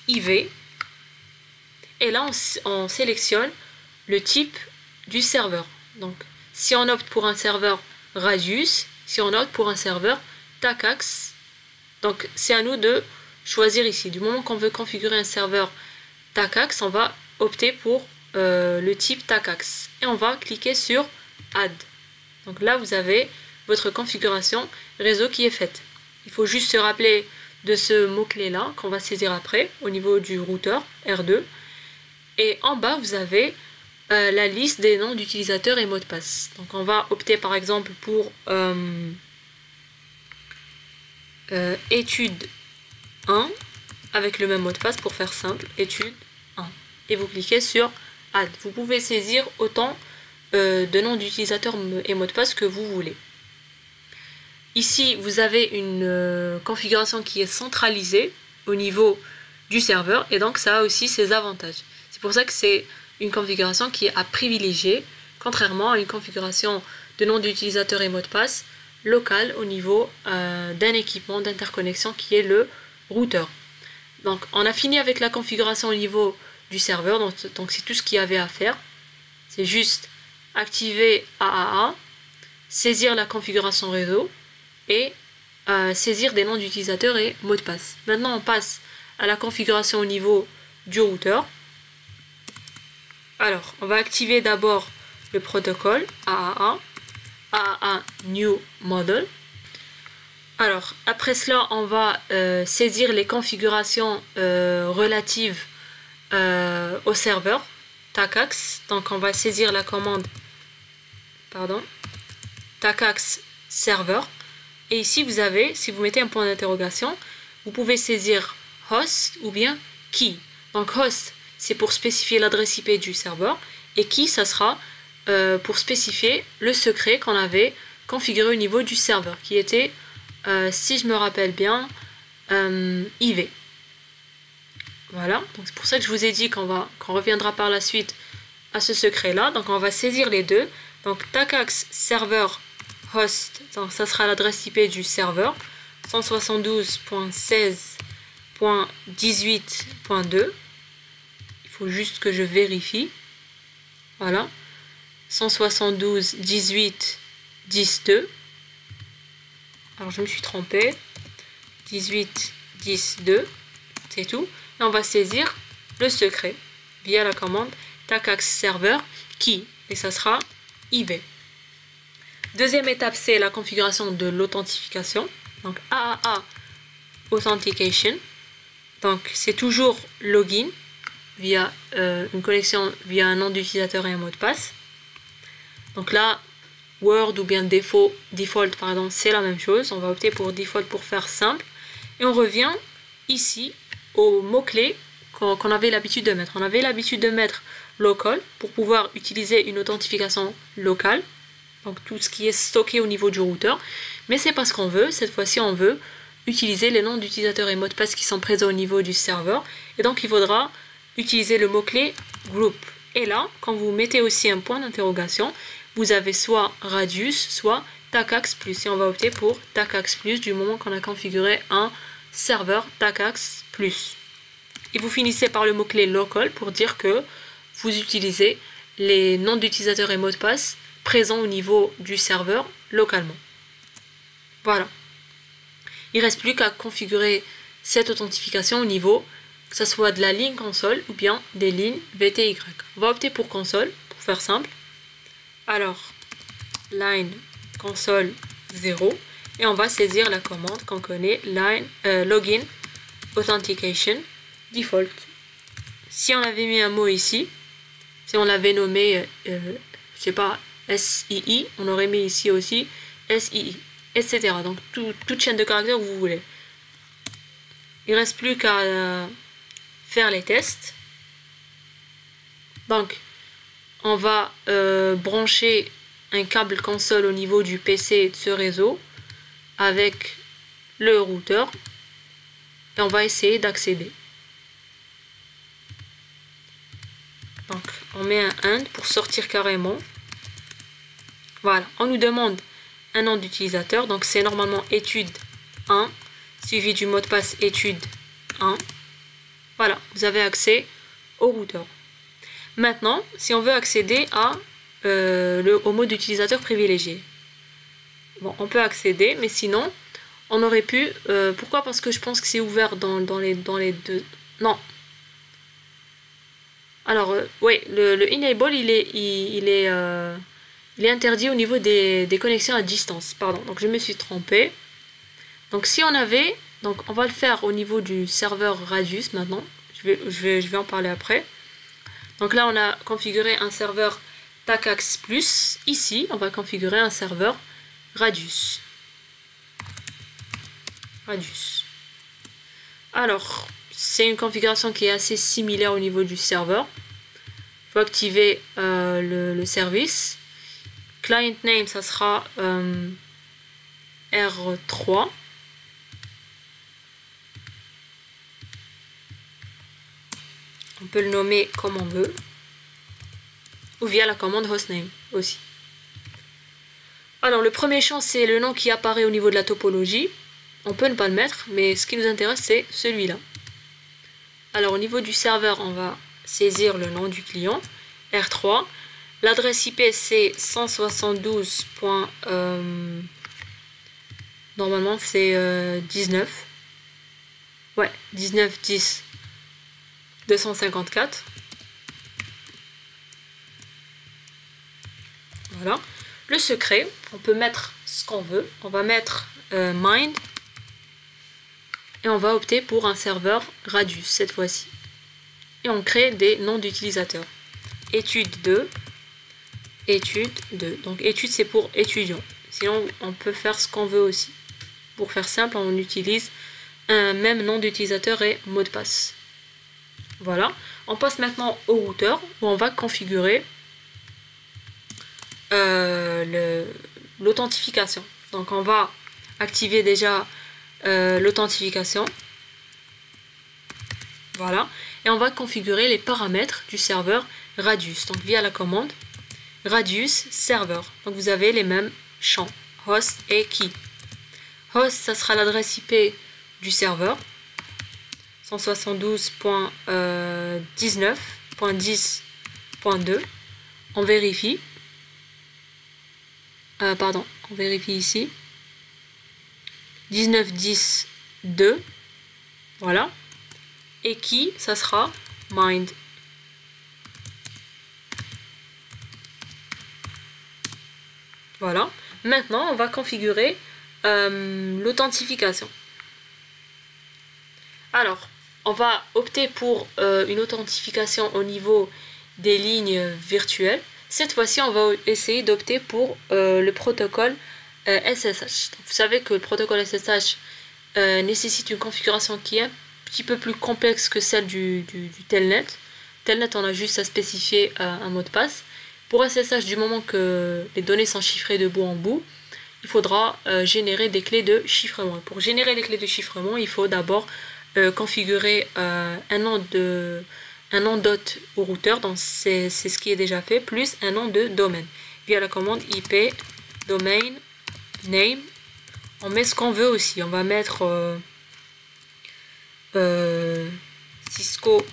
IV. Et là, on sélectionne le type du serveur. Donc, si on opte pour un serveur Radius, si on opte pour un serveur TACAX, donc c'est à nous de choisir ici. Du moment qu'on veut configurer un serveur TACAX, on va opter pour le type TACAX. Et on va cliquer sur Add. Donc là, vous avez votre configuration réseau qui est faite. Il faut juste se rappeler de ce mot-clé là qu'on va saisir après au niveau du routeur R2. Et en bas, vous avez la liste des noms d'utilisateurs et mots de passe. Donc on va opter par exemple pour étude 1 avec le même mot de passe pour faire simple, étude 1. Et vous cliquez sur Add. Vous pouvez saisir autant de noms d'utilisateurs et mots de passe que vous voulez. Ici, vous avez une configuration qui est centralisée au niveau du serveur et donc ça a aussi ses avantages. C'est pour ça que c'est une configuration qui est à privilégier, contrairement à une configuration de nom d'utilisateur et mot de passe local au niveau d'un équipement d'interconnexion qui est le routeur. Donc on a fini avec la configuration au niveau du serveur, donc c'est tout ce qu'il y avait à faire. C'est juste activer AAA, saisir la configuration réseau et saisir des noms d'utilisateurs et mots de passe. Maintenant on passe à la configuration au niveau du routeur. Alors on va activer d'abord le protocole AAA New Model. Alors après cela on va saisir les configurations relatives au serveur TACAX. Donc on va saisir la commande TACAX server. Et ici vous avez, si vous mettez un point d'interrogation, vous pouvez saisir host ou bien key. Donc host c'est pour spécifier l'adresse IP du serveur et key ça sera pour spécifier le secret qu'on avait configuré au niveau du serveur qui était, si je me rappelle bien, IV. Voilà, donc c'est pour ça que je vous ai dit qu'on reviendra par la suite à ce secret là. Donc on va saisir les deux. Donc TACAX server host, donc ça sera l'adresse IP du serveur 172.16.18.2. Il faut juste que je vérifie. Voilà, 172.18.10.2. Alors je me suis trompée. 18.10.2, c'est tout. Et on va saisir le secret via la commande TACAX server key et ça sera IV. Deuxième étape, c'est la configuration de l'authentification. Donc AAA Authentication. Donc c'est toujours login via une connexion via un nom d'utilisateur et un mot de passe. Donc là, Word ou bien default pardon, c'est la même chose. On va opter pour default pour faire simple. Et on revient ici aux mots-clés qu'on avait l'habitude de mettre. On avait l'habitude de mettre local pour pouvoir utiliser une authentification locale. Donc tout ce qui est stocké au niveau du routeur. Mais c'est pas ce qu'on veut. Cette fois-ci, on veut utiliser les noms d'utilisateurs et mots de passe qui sont présents au niveau du serveur. Et donc il faudra utiliser le mot-clé group. Et là, quand vous mettez aussi un point d'interrogation, vous avez soit Radius, soit TACAX+. Et on va opter pour TACAX+, du moment qu'on a configuré un serveur TACAX+. Et vous finissez par le mot-clé local pour dire que vous utilisez les noms d'utilisateurs et mots de passe présents au niveau du serveur localement. Voilà. Il ne reste plus qu'à configurer cette authentification au niveau, que ce soit de la ligne console ou bien des lignes VTY. On va opter pour console, pour faire simple. Alors, line console 0 et on va saisir la commande qu'on connaît, line login authentication default. Si on avait mis un mot ici, si on l'avait nommé, je sais pas, SII, on aurait mis ici aussi SII, etc. Donc toute chaîne de caractères que vous voulez. Il ne reste plus qu'à faire les tests. Donc, on va brancher un câble console au niveau du PC de ce réseau avec le routeur et on va essayer d'accéder. Donc on met un AND pour sortir carrément. Voilà, on nous demande un nom d'utilisateur, donc c'est normalement étude 1 suivi du mot de passe étude 1. Voilà, vous avez accès au routeur. Maintenant, si on veut accéder au mot d'utilisateur privilégié, bon, on peut accéder, mais sinon, on aurait pu... pourquoi? Parce que je pense que c'est ouvert dans les deux... Non. Alors, oui, le enable, il est interdit au niveau des connexions à distance. Pardon, donc je me suis trompée. Donc, si on avait Donc on va le faire au niveau du serveur Radius maintenant. Je vais en parler après. Donc là on a configuré un serveur TACAX+. Ici on va configurer un serveur Radius. Alors c'est une configuration qui est assez similaire au niveau du serveur. Il faut activer le service. Client name ça sera R3. On peut le nommer comme on veut. Ou via la commande hostname aussi. Alors le premier champ c'est le nom qui apparaît au niveau de la topologie. On peut ne pas le mettre, mais ce qui nous intéresse c'est celui-là. Alors au niveau du serveur, on va saisir le nom du client, R3. L'adresse IP c'est 172. Normalement c'est 19. Ouais, 19.10. 254. Voilà. Le secret, on peut mettre ce qu'on veut. On va mettre mind. Et on va opter pour un serveur Radius cette fois-ci. Et on crée des noms d'utilisateurs. Étude 2. Étude 2. Donc étude c'est pour étudiant. Sinon on peut faire ce qu'on veut aussi. Pour faire simple, on utilise un même nom d'utilisateur et mot de passe. Voilà. On passe maintenant au routeur où on va configurer l'authentification. Donc on va activer déjà l'authentification. Voilà. Et on va configurer les paramètres du serveur Radius. Donc via la commande Radius server. Donc vous avez les mêmes champs, host et key. Host, ça sera l'adresse IP du serveur. 172.19.10.2. On vérifie. On vérifie ici. 19.10.2. Voilà. Et qui, ça sera mind. Voilà. Maintenant, on va configurer l'authentification. Alors, on va opter pour une authentification au niveau des lignes virtuelles. Cette fois-ci, on va essayer d'opter pour le protocole SSH. Donc, vous savez que le protocole SSH nécessite une configuration qui est un petit peu plus complexe que celle du Telnet. Telnet, on a juste à spécifier un mot de passe. Pour SSH, du moment que les données sont chiffrées de bout en bout, il faudra générer des clés de chiffrement. Pour générer les clés de chiffrement, il faut d'abord configurer un nom d'hôte au routeur, donc c'est ce qui est déjà fait, plus un nom de domaine. Via la commande IP domain name, on met ce qu'on veut aussi. On va mettre cisco.dz.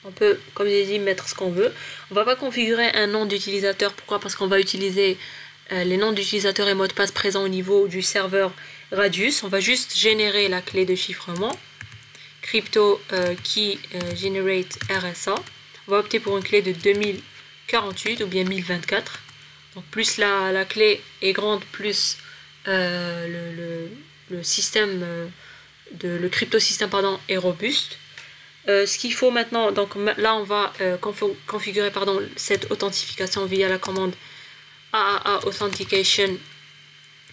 On peut, comme j'ai dit, mettre ce qu'on veut. On va pas configurer un nom d'utilisateur. Pourquoi? Parce qu'on va utiliser les noms d'utilisateurs et mots de passe présents au niveau du serveur Radius. On va juste générer la clé de chiffrement. Crypto key generate RSA. On va opter pour une clé de 2048 ou bien 1024. Donc plus la clé est grande, plus le système le cryptosystème est robuste. Ce qu'il faut maintenant, donc là on va configurer cette authentification via la commande AAA Authentication.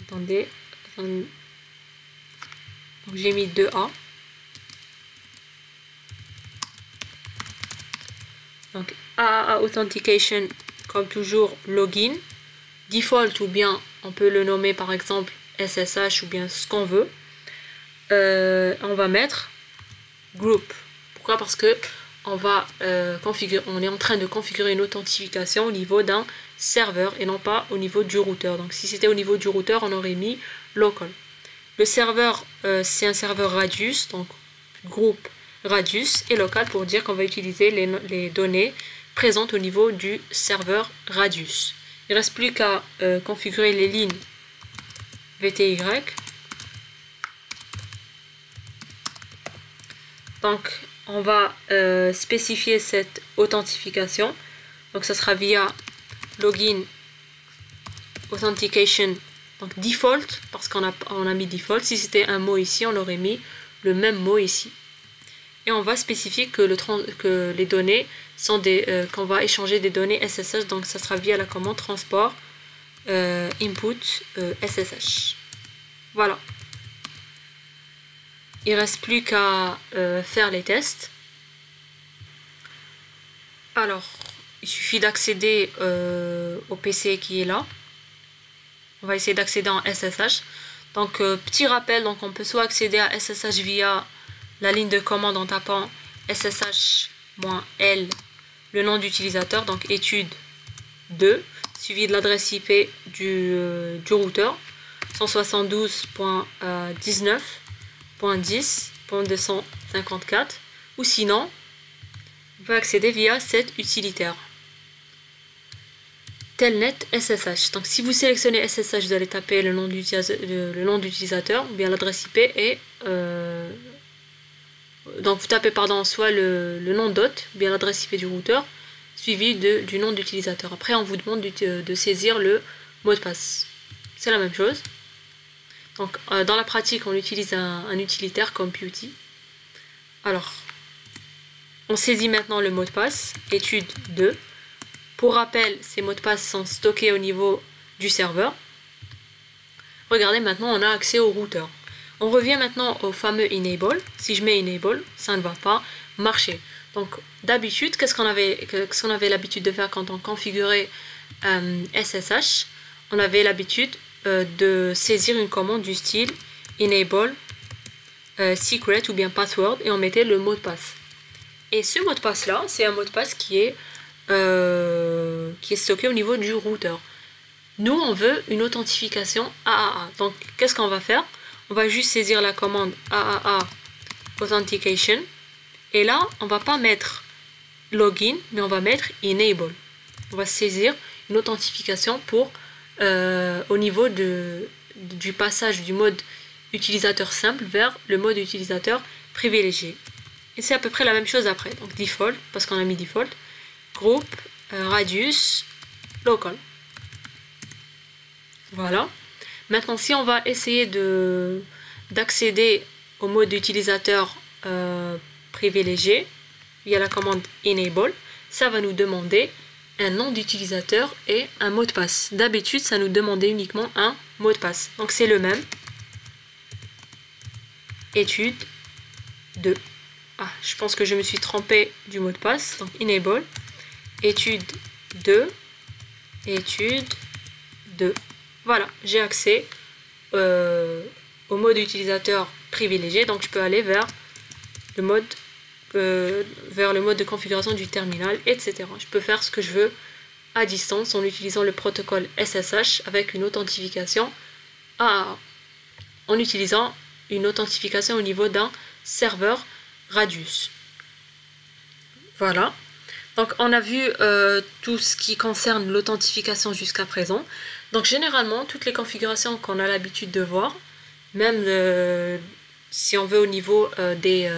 Attendez, donc j'ai mis 2A. Donc AAA Authentication, comme toujours, login. Default, ou bien on peut le nommer par exemple SSH ou bien ce qu'on veut. On va mettre group. Pourquoi? Parce que on est en train de configurer une authentification au niveau d'un serveur et non pas au niveau du routeur. Donc si c'était au niveau du routeur, on aurait mis local. Le serveur, c'est un serveur Radius, donc groupe Radius, et local pour dire qu'on va utiliser les données présentes au niveau du serveur Radius. Il ne reste plus qu'à configurer les lignes VTY. Donc on va spécifier cette authentification. Donc ça sera via login authentication Donc default, parce qu'on a mis default. Si c'était un mot ici, on aurait mis le même mot ici. Et on va spécifier que les données sont qu'on va échanger des données SSH. Donc ça sera via la commande transport input SSH. Voilà. Il ne reste plus qu'à faire les tests. Alors, il suffit d'accéder au PC qui est là. On va essayer d'accéder en SSH. Donc, petit rappel, donc on peut soit accéder à SSH via la ligne de commande en tapant ssh-l, le nom d'utilisateur, donc étude 2, suivi de l'adresse IP du routeur, 172.19.10.254, ou sinon, on peut accéder via cet utilitaire. Telnet SSH. Donc si vous sélectionnez SSH, vous allez taper le nom d'utilisateur ou bien l'adresse IP et donc vous tapez soit le nom d'hôte ou bien l'adresse IP du routeur suivi du nom d'utilisateur. Après on vous demande de saisir le mot de passe. C'est la même chose. Donc dans la pratique on utilise un utilitaire comme PuTTY. Alors on saisit maintenant le mot de passe étude 2. Pour rappel, ces mots de passe sont stockés au niveau du serveur. Regardez, maintenant on a accès au routeur. On revient maintenant au fameux enable. Si je mets enable, ça ne va pas marcher. Donc d'habitude, qu'est-ce qu'on avait l'habitude de faire quand on configurait SSH? On avait l'habitude de saisir une commande du style enable secret ou bien password et on mettait le mot de passe. Et ce mot de passe là, c'est un mot de passe qui est stocké au niveau du routeur. Nous, on veut une authentification AAA. Donc, qu'est-ce qu'on va faire? On va juste saisir la commande AAA Authentication. Et là, on va pas mettre login, mais on va mettre enable. On va saisir une authentification pour au niveau du passage du mode utilisateur simple vers le mode utilisateur privilégié. Et c'est à peu près la même chose après. Donc, default, parce qu'on a mis default. Groupe, radius, local. Voilà. Maintenant, si on va essayer d'accéder au mode d'utilisateur privilégié via la commande enable, ça va nous demander un nom d'utilisateur et un mot de passe. D'habitude, ça nous demandait uniquement un mot de passe. Donc, c'est le même. Étude 2. Ah, je pense que je me suis trompée du mot de passe. Donc, enable. Étude 2, étude 2. Voilà, j'ai accès au mode utilisateur privilégié, donc je peux aller vers le mode de configuration du terminal, etc. Je peux faire ce que je veux à distance en utilisant le protocole SSH avec une authentification en utilisant une authentification au niveau d'un serveur Radius. Voilà. Donc on a vu tout ce qui concerne l'authentification jusqu'à présent. Donc généralement, toutes les configurations qu'on a l'habitude de voir, même si on veut au niveau des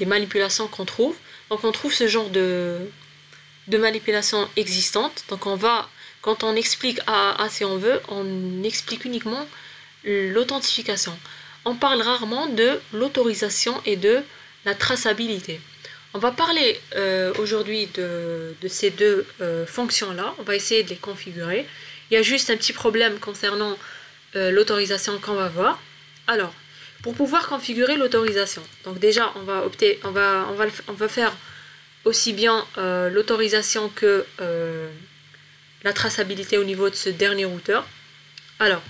manipulations qu'on trouve, donc on trouve ce genre de manipulation existante. Donc quand on explique AAA si on veut, on explique uniquement l'authentification. On parle rarement de l'autorisation et de la traçabilité. On va parler aujourd'hui de ces deux fonctions-là. On va essayer de les configurer. Il y a juste un petit problème concernant l'autorisation qu'on va voir. Alors, pour pouvoir configurer l'autorisation, donc déjà, on va faire aussi bien l'autorisation que la traçabilité au niveau de ce dernier routeur. Alors,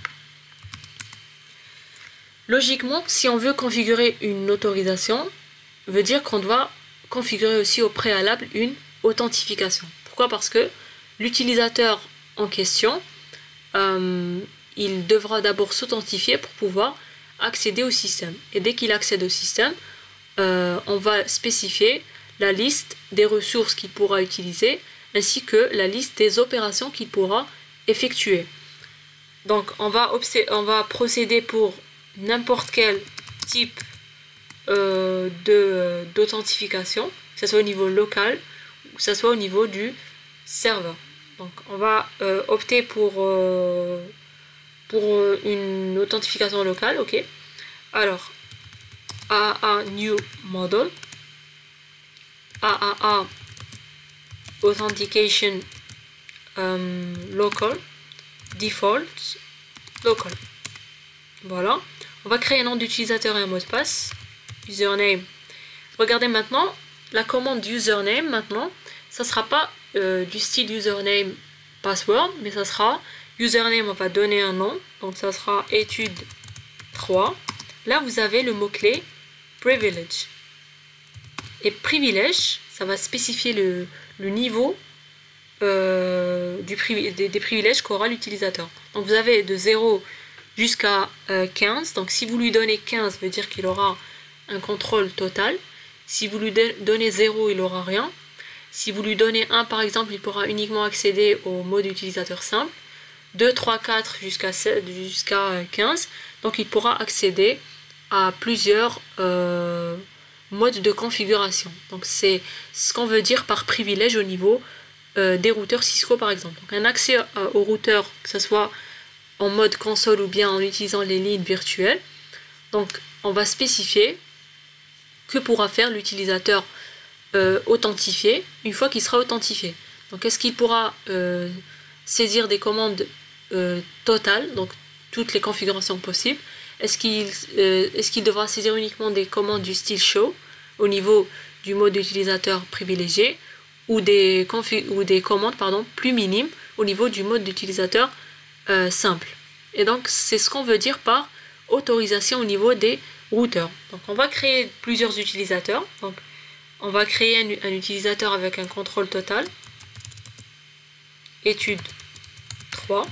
logiquement, si on veut configurer une autorisation, veut dire qu'on doit configurer aussi au préalable une authentification. Pourquoi? Parce que l'utilisateur en question, il devra d'abord s'authentifier pour pouvoir accéder au système. Et dès qu'il accède au système, on va spécifier la liste des ressources qu'il pourra utiliser ainsi que la liste des opérations qu'il pourra effectuer. Donc on va procéder pour n'importe quel type d'authentification, que ce soit au niveau local ou que ce soit au niveau du serveur. Donc on va opter pour pour une authentification locale, ok. Alors, AAA New Model, AAA Authentication Local, Default, Local. Voilà. On va créer un nom d'utilisateur et un mot de passe. Username. Regardez maintenant, la commande username maintenant, ça ne sera pas du style username password, mais ça sera username, on va donner un nom, donc ça sera étude 3. Là, vous avez le mot-clé privilege. Et privilege, ça va spécifier le niveau des privilèges qu'aura l'utilisateur. Donc vous avez de 0 jusqu'à 15. Donc si vous lui donnez 15, ça veut dire qu'il aura un contrôle total. Si vous lui donnez 0, il n'aura rien. Si vous lui donnez 1, par exemple, il pourra uniquement accéder au mode utilisateur simple. 2, 3, 4 jusqu'à 15. Donc il pourra accéder à plusieurs modes de configuration. Donc c'est ce qu'on veut dire par privilège au niveau des routeurs Cisco par exemple. Donc un accès au routeur, que ce soit en mode console ou bien en utilisant les lignes virtuelles. Donc on va spécifier que pourra faire l'utilisateur authentifié une fois qu'il sera authentifié. Donc est-ce qu'il pourra saisir des commandes totales, donc toutes les configurations possibles? Est-ce qu'il devra saisir uniquement des commandes du style show au niveau du mode d'utilisateur privilégié ou des commandes plus minimes au niveau du mode d'utilisateur simple? Et donc c'est ce qu'on veut dire par autorisation au niveau des routeurs. Donc on va créer plusieurs utilisateurs. Donc on va créer un utilisateur avec un contrôle total. Étude 3.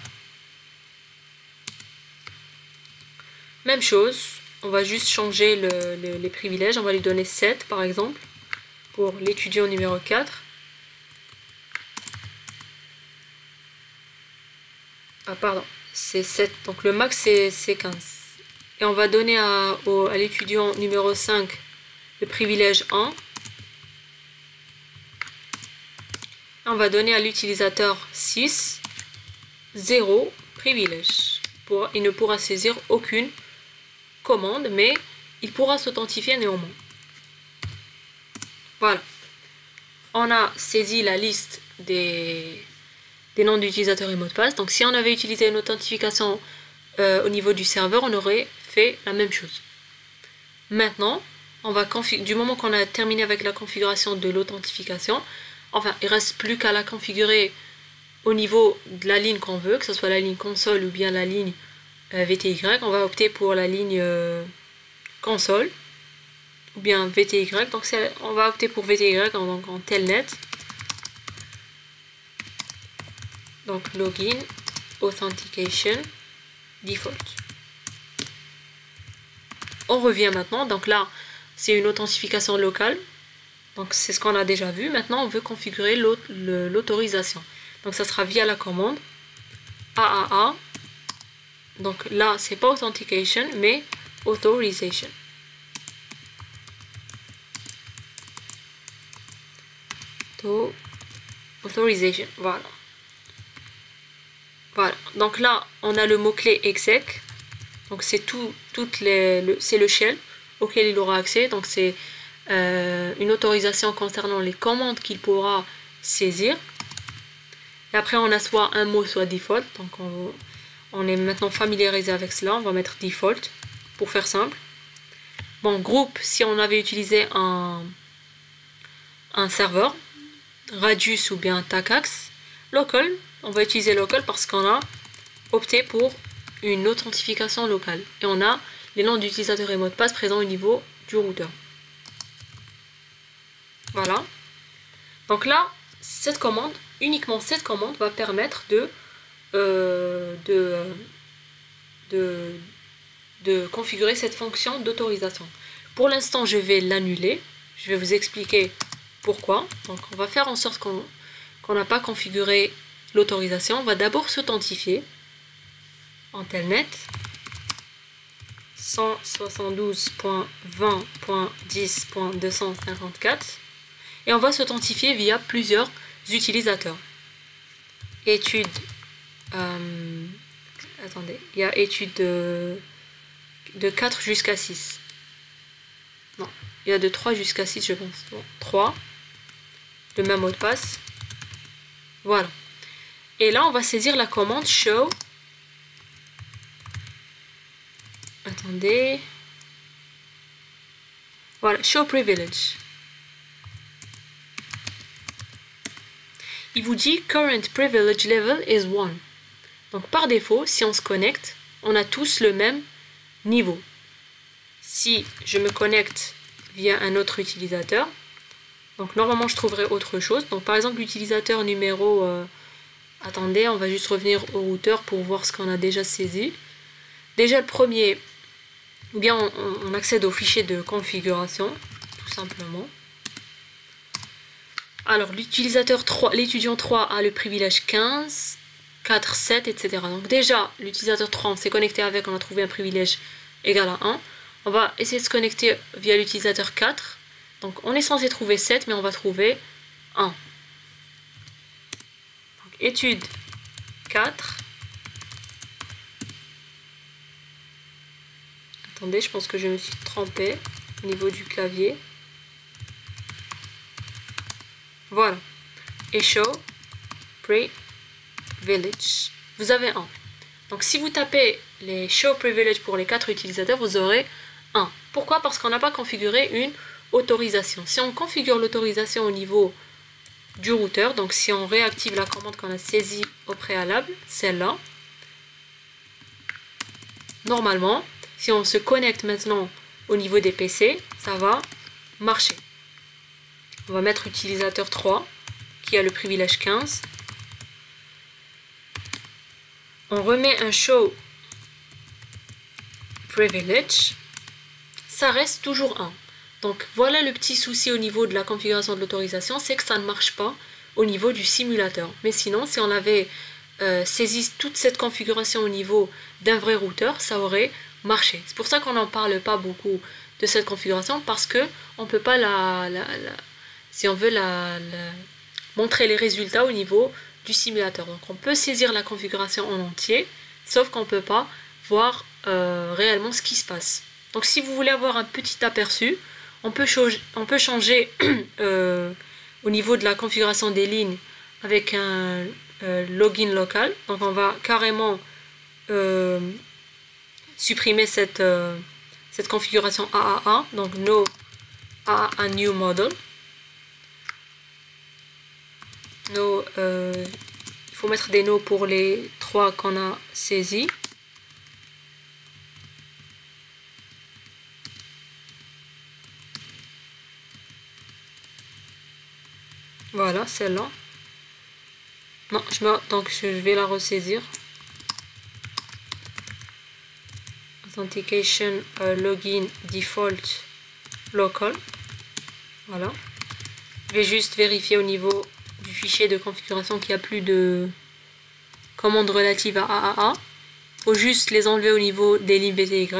Même chose, on va juste changer les privilèges. On va lui donner 7 par exemple pour l'étudiant numéro 4. Ah pardon, c'est 7. Donc le max c'est 15. Et on va donner à l'étudiant numéro 5 le privilège 1. On va donner à l'utilisateur 6 0 privilège. Il ne pourra saisir aucune commande, mais il pourra s'authentifier néanmoins. Voilà. On a saisi la liste des noms d'utilisateurs et mots de passe. Donc si on avait utilisé une authentification au niveau du serveur, on aurait fait la même chose. Maintenant, du moment qu'on a terminé avec la configuration de l'authentification, enfin, il ne reste plus qu'à la configurer au niveau de la ligne qu'on veut, que ce soit la ligne console ou bien la ligne VTY. On va opter pour la ligne console ou bien VTY. Donc on va opter pour VTY en telnet. Donc login, authentication, default. On revient maintenant. Donc là, c'est une authentification locale. Donc c'est ce qu'on a déjà vu. Maintenant, on veut configurer l'autorisation. Donc ça sera via la commande AAA. Donc là, c'est pas authentication, mais authorization. Authorization, voilà. Voilà. Donc là, on a le mot-clé exec. Donc c'est c'est le shell auquel il aura accès. Donc c'est une autorisation concernant les commandes qu'il pourra saisir. Et après, on a soit un mot, soit default. Donc on est maintenant familiarisé avec cela. On va mettre default pour faire simple. Bon, groupe, si on avait utilisé un serveur, Radius ou bien Tacax. Local, on va utiliser local parce qu'on a opté pour une authentification locale. Et on a les noms d'utilisateurs et mots de passe présents au niveau du routeur. Voilà. Donc là, uniquement cette commande va permettre de configurer cette fonction d'autorisation. Pour l'instant, je vais l'annuler. Je vais vous expliquer pourquoi. Donc on va faire en sorte qu'on n'a pas configuré l'autorisation. On va d'abord s'authentifier en telnet 172.20.10.254 et on va s'authentifier via plusieurs utilisateurs. Étude attendez, il y a étude de 4 jusqu'à 6. Non, il y a de 3 jusqu'à 6, je pense. Bon, 3. Le même mot de passe. Voilà. Et là, on va saisir la commande show. Attendez. Voilà, show privilege. Il vous dit current privilege level is 1. Donc par défaut, si on se connecte, on a tous le même niveau. Si je me connecte via un autre utilisateur, donc normalement je trouverai autre chose. Donc par exemple l'utilisateur numéro... attendez, on va juste revenir au routeur pour voir ce qu'on a déjà saisi. Déjà le premier, ou bien on accède au fichier de configuration, tout simplement. Alors l'utilisateur 3, l'étudiant 3 a le privilège 15, 4, 7, etc. Donc déjà, l'utilisateur 3, on s'est connecté avec, on a trouvé un privilège égal à 1. On va essayer de se connecter via l'utilisateur 4. Donc on est censé trouver 7, mais on va trouver 1. Donc, étude 4. Attendez, je pense que je me suis trompée au niveau du clavier. Voilà. Et show privilege. Vous avez 1. Donc si vous tapez les show privilege pour les 4 utilisateurs, vous aurez 1. Pourquoi? Parce qu'on n'a pas configuré une autorisation. Si on configure l'autorisation au niveau du routeur, donc si on réactive la commande qu'on a saisie au préalable, celle-là, normalement, si on se connecte maintenant au niveau des PC, ça va marcher. On va mettre utilisateur 3 qui a le privilège 15. On remet un show privilege. Ça reste toujours 1. Donc voilà le petit souci au niveau de la configuration de l'autorisation, c'est que ça ne marche pas au niveau du simulateur. Mais sinon, si on avait saisi toute cette configuration au niveau d'un vrai routeur, ça aurait marché. C'est pour ça qu'on n'en parle pas beaucoup de cette configuration, parce que on peut pas si on veut montrer les résultats au niveau du simulateur. Donc on peut saisir la configuration en entier, sauf qu'on ne peut pas voir réellement ce qui se passe. Donc si vous voulez avoir un petit aperçu, on peut changer au niveau de la configuration des lignes avec un login local. Donc on va carrément supprimer cette configuration AAA, donc no AAA new model. No, il faut mettre des no pour les 3 qu'on a saisis. Voilà, celle-là. Non, donc je vais la ressaisir. Authentication login default local. Voilà. Je vais juste vérifier au niveau du fichier de configuration qu'il n'y a plus de commandes relatives à AAA. Il faut juste les enlever au niveau des lignes BTY.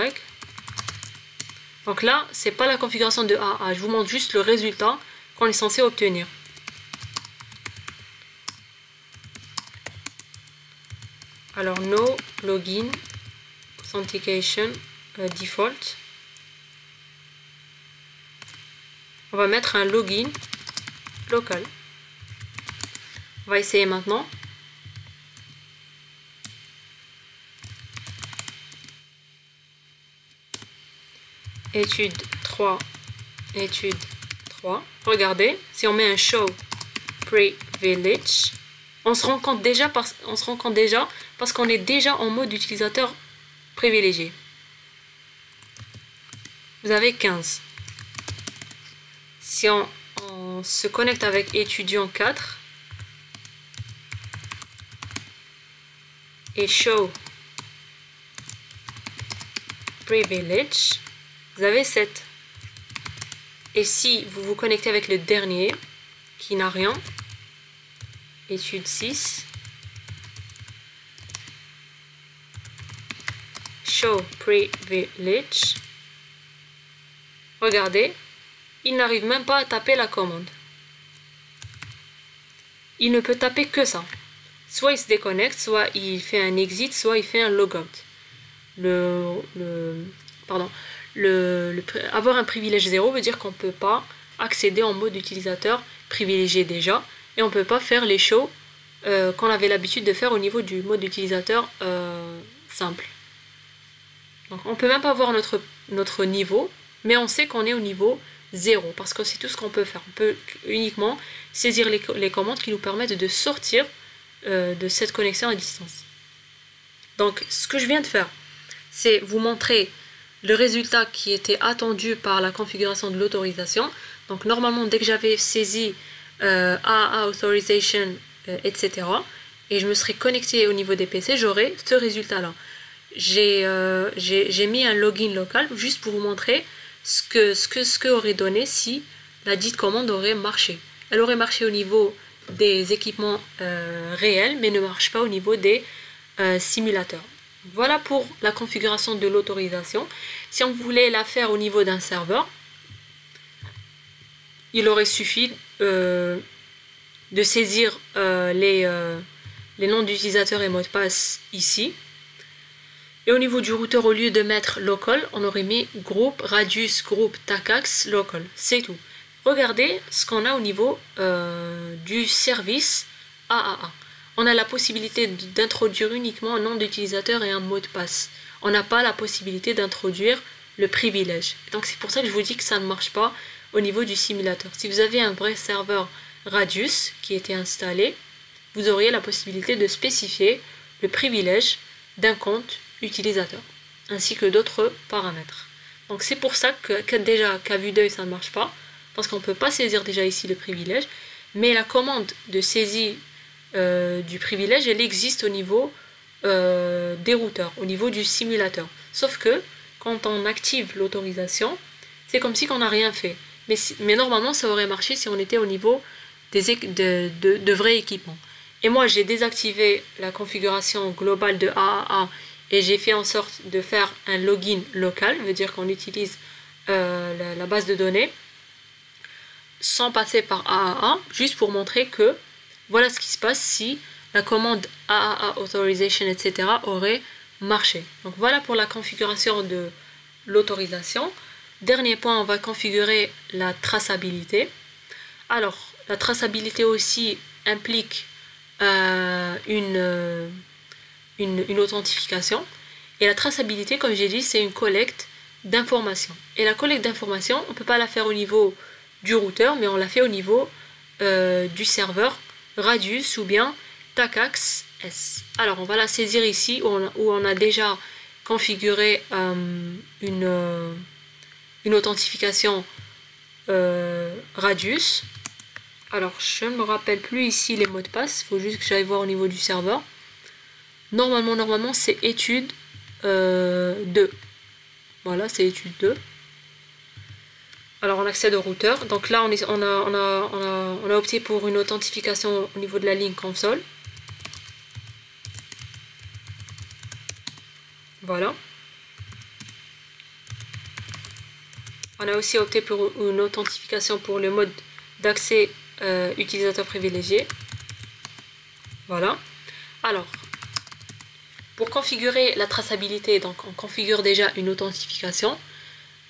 Donc là, c'est pas la configuration de AAA. Je vous montre juste le résultat qu'on est censé obtenir. Alors, no login authentication default. On va mettre un login local. On va essayer maintenant. Étude 3, étude 3. Regardez, si on met un show privilege, on se rend compte déjà parce qu'on est déjà en mode utilisateur privilégié. Vous avez 15. Si on se connecte avec étudiant 4 et show privilege, vous avez 7. Et si vous vous connectez avec le dernier qui n'a rien, étude 6, show privilege, regardez, il n'arrive même pas à taper la commande. Il ne peut taper que ça. soit il se déconnecte, soit il fait un exit, soit il fait un logout. Avoir un privilège 0 veut dire qu'on ne peut pas accéder en mode utilisateur privilégié déjà, et on ne peut pas faire les shows qu'on avait l'habitude de faire au niveau du mode utilisateur simple. Donc on ne peut même pas voir notre niveau, mais on sait qu'on est au niveau 0, parce que c'est tout ce qu'on peut faire. On peut uniquement saisir les commandes qui nous permettent de sortir de cette connexion à distance. Donc ce que je viens de faire, c'est vous montrer le résultat qui était attendu par la configuration de l'autorisation. Donc normalement, dès que j'avais saisi AAA Authorization, etc., et je me serais connecté au niveau des PC, j'aurais ce résultat-là. J'ai mis un login local juste pour vous montrer ce que aurait donné si la dite commande aurait marché. Elle aurait marché au niveau des équipements réels, mais ne marche pas au niveau des simulateurs. Voilà pour la configuration de l'autorisation. Si on voulait la faire au niveau d'un serveur, il aurait suffi de saisir les noms d'utilisateurs et mots de passe ici. Et au niveau du routeur, au lieu de mettre local, on aurait mis groupe, radius, groupe, tacax, local. C'est tout. Regardez ce qu'on a au niveau du service AAA. On a la possibilité d'introduire uniquement un nom d'utilisateur et un mot de passe. On n'a pas la possibilité d'introduire le privilège. Donc c'est pour ça que je vous dis que ça ne marche pas au niveau du simulateur. Si vous avez un vrai serveur Radius qui était installé, vous auriez la possibilité de spécifier le privilège d'un compte utilisateur, ainsi que d'autres paramètres. Donc c'est pour ça que déjà qu'à vue d'œil ça ne marche pas, parce qu'on ne peut pas saisir déjà ici le privilège, mais la commande de saisie du privilège, elle existe au niveau des routeurs, au niveau du simulateur. Sauf que quand on active l'autorisation, c'est comme si on n'a rien fait. Mais normalement, ça aurait marché si on était au niveau de vrais équipements. Et moi, j'ai désactivé la configuration globale de AAA et j'ai fait en sorte de faire un login local, veut dire qu'on utilise la base de données sans passer par AAA, juste pour montrer que voilà ce qui se passe si la commande AAA Authorization, etc. aurait marché. Donc voilà pour la configuration de l'autorisation. Dernier point, on va configurer la traçabilité. Alors, la traçabilité aussi implique une authentification. Et la traçabilité, comme j'ai dit, c'est une collecte d'informations. Et la collecte d'informations, on ne peut pas la faire au niveau du routeur, mais on la fait au niveau du serveur Radius ou bien Tacax S. Alors on va la saisir ici où on a déjà configuré une authentification Radius. Alors je ne me rappelle plus ici les mots de passe, il faut juste que j'aille voir au niveau du serveur. Normalement c'est étude 2. Voilà, c'est étude 2. Alors on accède au routeur. Donc là on a opté pour une authentification au niveau de la ligne console. Voilà. On a aussi opté pour une authentification pour le mode d'accès utilisateur privilégié. Voilà. Alors, pour configurer la traçabilité, donc on configure déjà une authentification.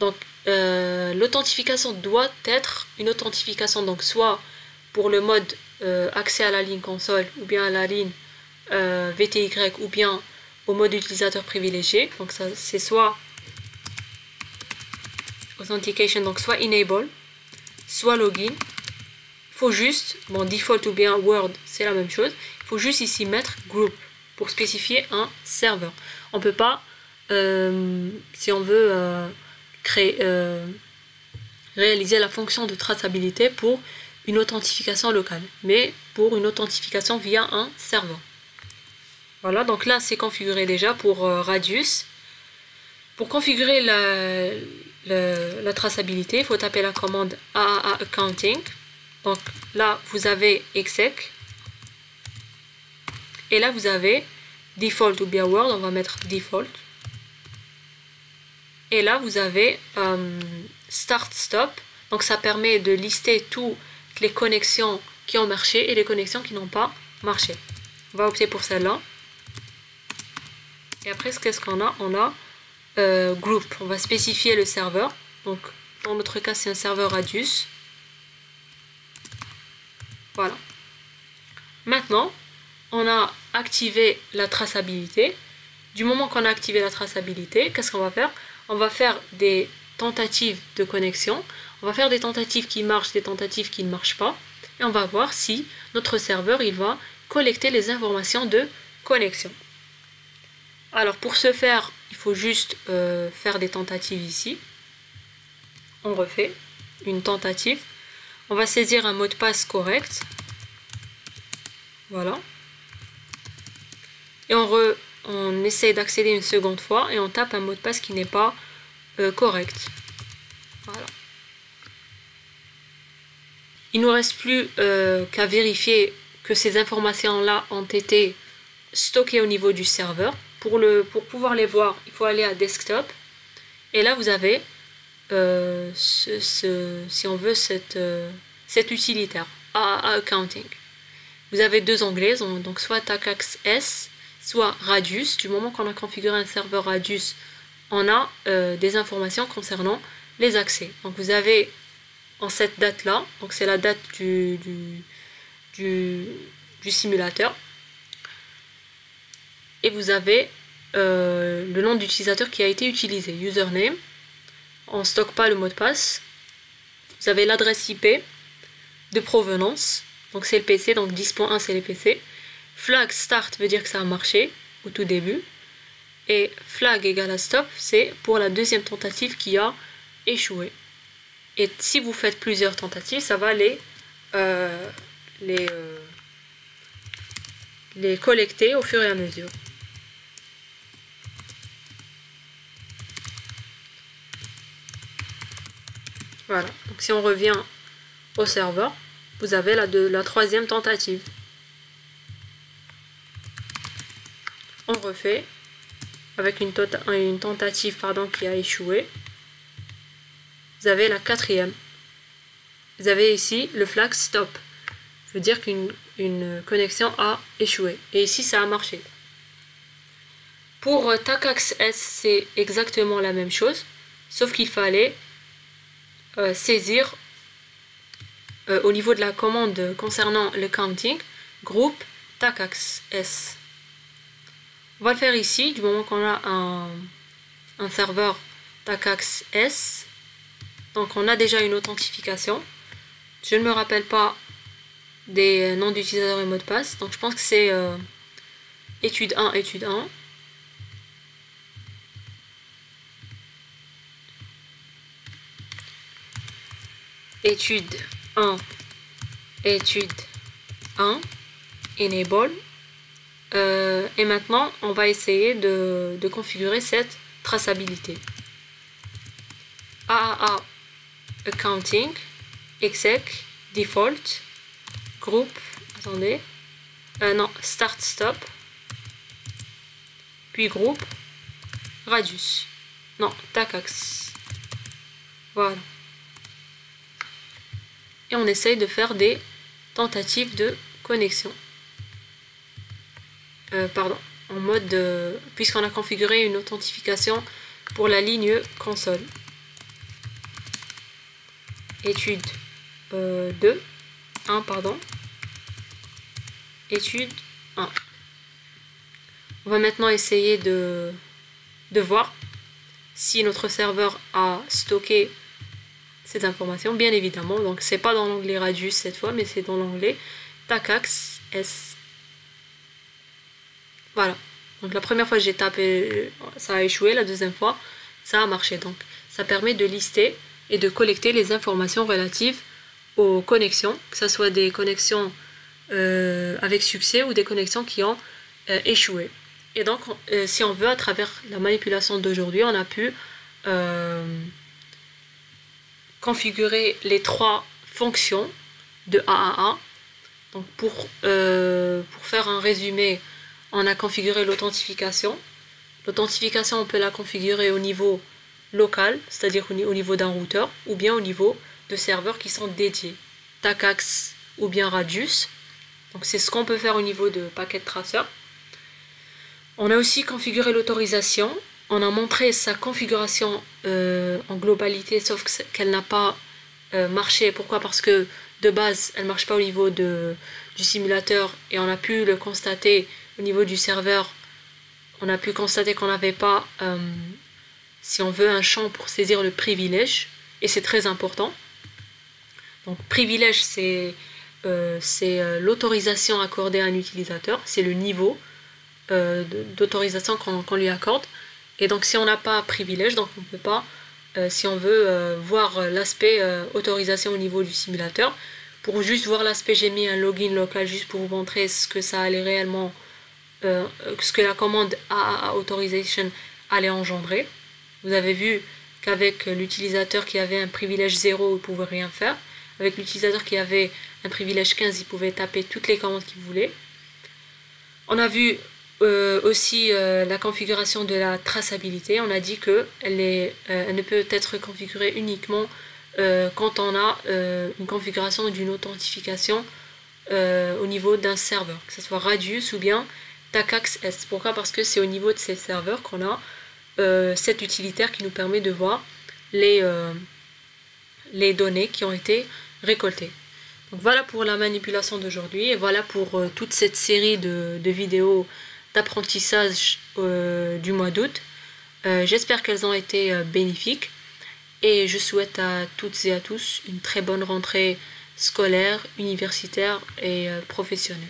Donc l'authentification doit être une authentification donc soit pour le mode accès à la ligne console ou bien à la ligne VTY ou bien au mode utilisateur privilégié. Donc ça c'est soit authentication, donc soit enable, soit login. Il faut juste, bon default ou bien Word c'est la même chose, il faut juste ici mettre group pour spécifier un serveur. On peut pas si on veut réaliser la fonction de traçabilité pour une authentification locale, mais pour une authentification via un serveur. Voilà, donc là c'est configuré déjà pour Radius. Pour configurer la traçabilité, il faut taper la commande AAA Accounting. Donc là vous avez exec et là vous avez default ou bien Word, on va mettre default. Et là vous avez start stop, donc ça permet de lister toutes les connexions qui ont marché et les connexions qui n'ont pas marché. On va opter pour celle-là. Et après, qu'est-ce qu'on a? On a group. On va spécifier le serveur. Donc, dans notre cas, c'est un serveur Radius. Voilà. Maintenant, on a activé la traçabilité. Du moment qu'on a activé la traçabilité, qu'est-ce qu'on va faire? On va faire des tentatives de connexion. On va faire des tentatives qui marchent, des tentatives qui ne marchent pas. Et on va voir si notre serveur, il va collecter les informations de connexion. Alors, pour ce faire, il faut juste faire des tentatives ici. On refait une tentative. On va saisir un mot de passe correct. Voilà. Et on essaie d'accéder une seconde fois et on tape un mot de passe qui n'est pas correct. Voilà. Il ne nous reste plus qu'à vérifier que ces informations-là ont été stockées au niveau du serveur. Pour pouvoir les voir, il faut aller à Desktop. Et là, vous avez, si on veut, cet utilitaire, AAA Accounting. Vous avez deux onglets, donc soit TACAX S, soit Radius. Du moment qu'on a configuré un serveur Radius, on a des informations concernant les accès. Donc vous avez en cette date-là, donc c'est la date du simulateur. Et vous avez le nom d'utilisateur qui a été utilisé, username. On ne stocke pas le mot de passe. Vous avez l'adresse IP de provenance, donc c'est le PC, donc 10.1 c'est les PC. Flag start veut dire que ça a marché au tout début. Et flag égale à stop, c'est pour la deuxième tentative qui a échoué. Et si vous faites plusieurs tentatives, ça va les collecter au fur et à mesure. Voilà, donc si on revient au serveur, vous avez la troisième tentative. On refait avec une tentative qui a échoué. Vous avez la quatrième. Vous avez ici le flag stop. Ça veut dire qu'une connexion a échoué. Et ici, ça a marché. Pour TACAX S, c'est exactement la même chose, sauf qu'il fallait saisir au niveau de la commande concernant le counting, groupe TACAX S. On va le faire ici, du moment qu'on a un serveur TACAX S. Donc on a déjà une authentification. Je ne me rappelle pas des noms d'utilisateurs et mots de passe. Donc je pense que c'est étude 1, étude 1. Étude 1, étude 1, enable. Et maintenant, on va essayer de configurer cette traçabilité. AAA Accounting, exec, default, group, attendez, non, start stop, puis groupe, radius, non, TACAX. Voilà. Et on essaye de faire des tentatives de connexion. En mode, puisqu'on a configuré une authentification pour la ligne console. Étude 1, pardon. Étude 1. On va maintenant essayer de voir si notre serveur a stocké ces informations, bien évidemment. Donc c'est pas dans l'onglet Radius cette fois, mais c'est dans l'onglet TACAX S. Voilà. Donc la première fois que j'ai tapé, ça a échoué. La deuxième fois, ça a marché. Donc ça permet de lister et de collecter les informations relatives aux connexions, que ce soit des connexions avec succès ou des connexions qui ont échoué. Et donc, si on veut, à travers la manipulation d'aujourd'hui, on a pu configurer les trois fonctions de AAA. Donc pour faire un résumé, on a configuré l'authentification. L'authentification, on peut la configurer au niveau local, c'est-à-dire au niveau d'un routeur, ou bien au niveau de serveurs qui sont dédiés, TACAX ou bien Radius. Donc c'est ce qu'on peut faire au niveau de Packet Tracer. On a aussi configuré l'autorisation. On a montré sa configuration en globalité, sauf qu'elle n'a pas marché. Pourquoi? Parce que de base, elle ne marche pas au niveau du simulateur et on a pu le constater au niveau du serveur. On a pu constater qu'on n'avait pas, si on veut, un champ pour saisir le privilège et c'est très important. Donc privilège, c'est l'autorisation accordée à un utilisateur, c'est le niveau d'autorisation qu'on lui accorde. Et donc si on n'a pas privilège, donc on ne peut pas, si on veut voir l'aspect autorisation au niveau du simulateur, pour juste voir l'aspect, j'ai mis un login local juste pour vous montrer ce que ça allait réellement, ce que la commande AAA Authorization allait engendrer. Vous avez vu qu'avec l'utilisateur qui avait un privilège 0, il ne pouvait rien faire. Avec l'utilisateur qui avait un privilège 15, il pouvait taper toutes les commandes qu'il voulait. On a vu aussi la configuration de la traçabilité. On a dit qu'elle elle ne peut être configurée uniquement quand on a une configuration d'une authentification au niveau d'un serveur, que ce soit Radius ou bien TACACS. Pourquoi? Parce que c'est au niveau de ces serveurs qu'on a cet utilitaire qui nous permet de voir les données qui ont été récoltées. Donc voilà pour la manipulation d'aujourd'hui et voilà pour toute cette série de vidéos d'apprentissage du mois d'août. J'espère qu'elles ont été bénéfiques et je souhaite à toutes et à tous une très bonne rentrée scolaire, universitaire et professionnelle.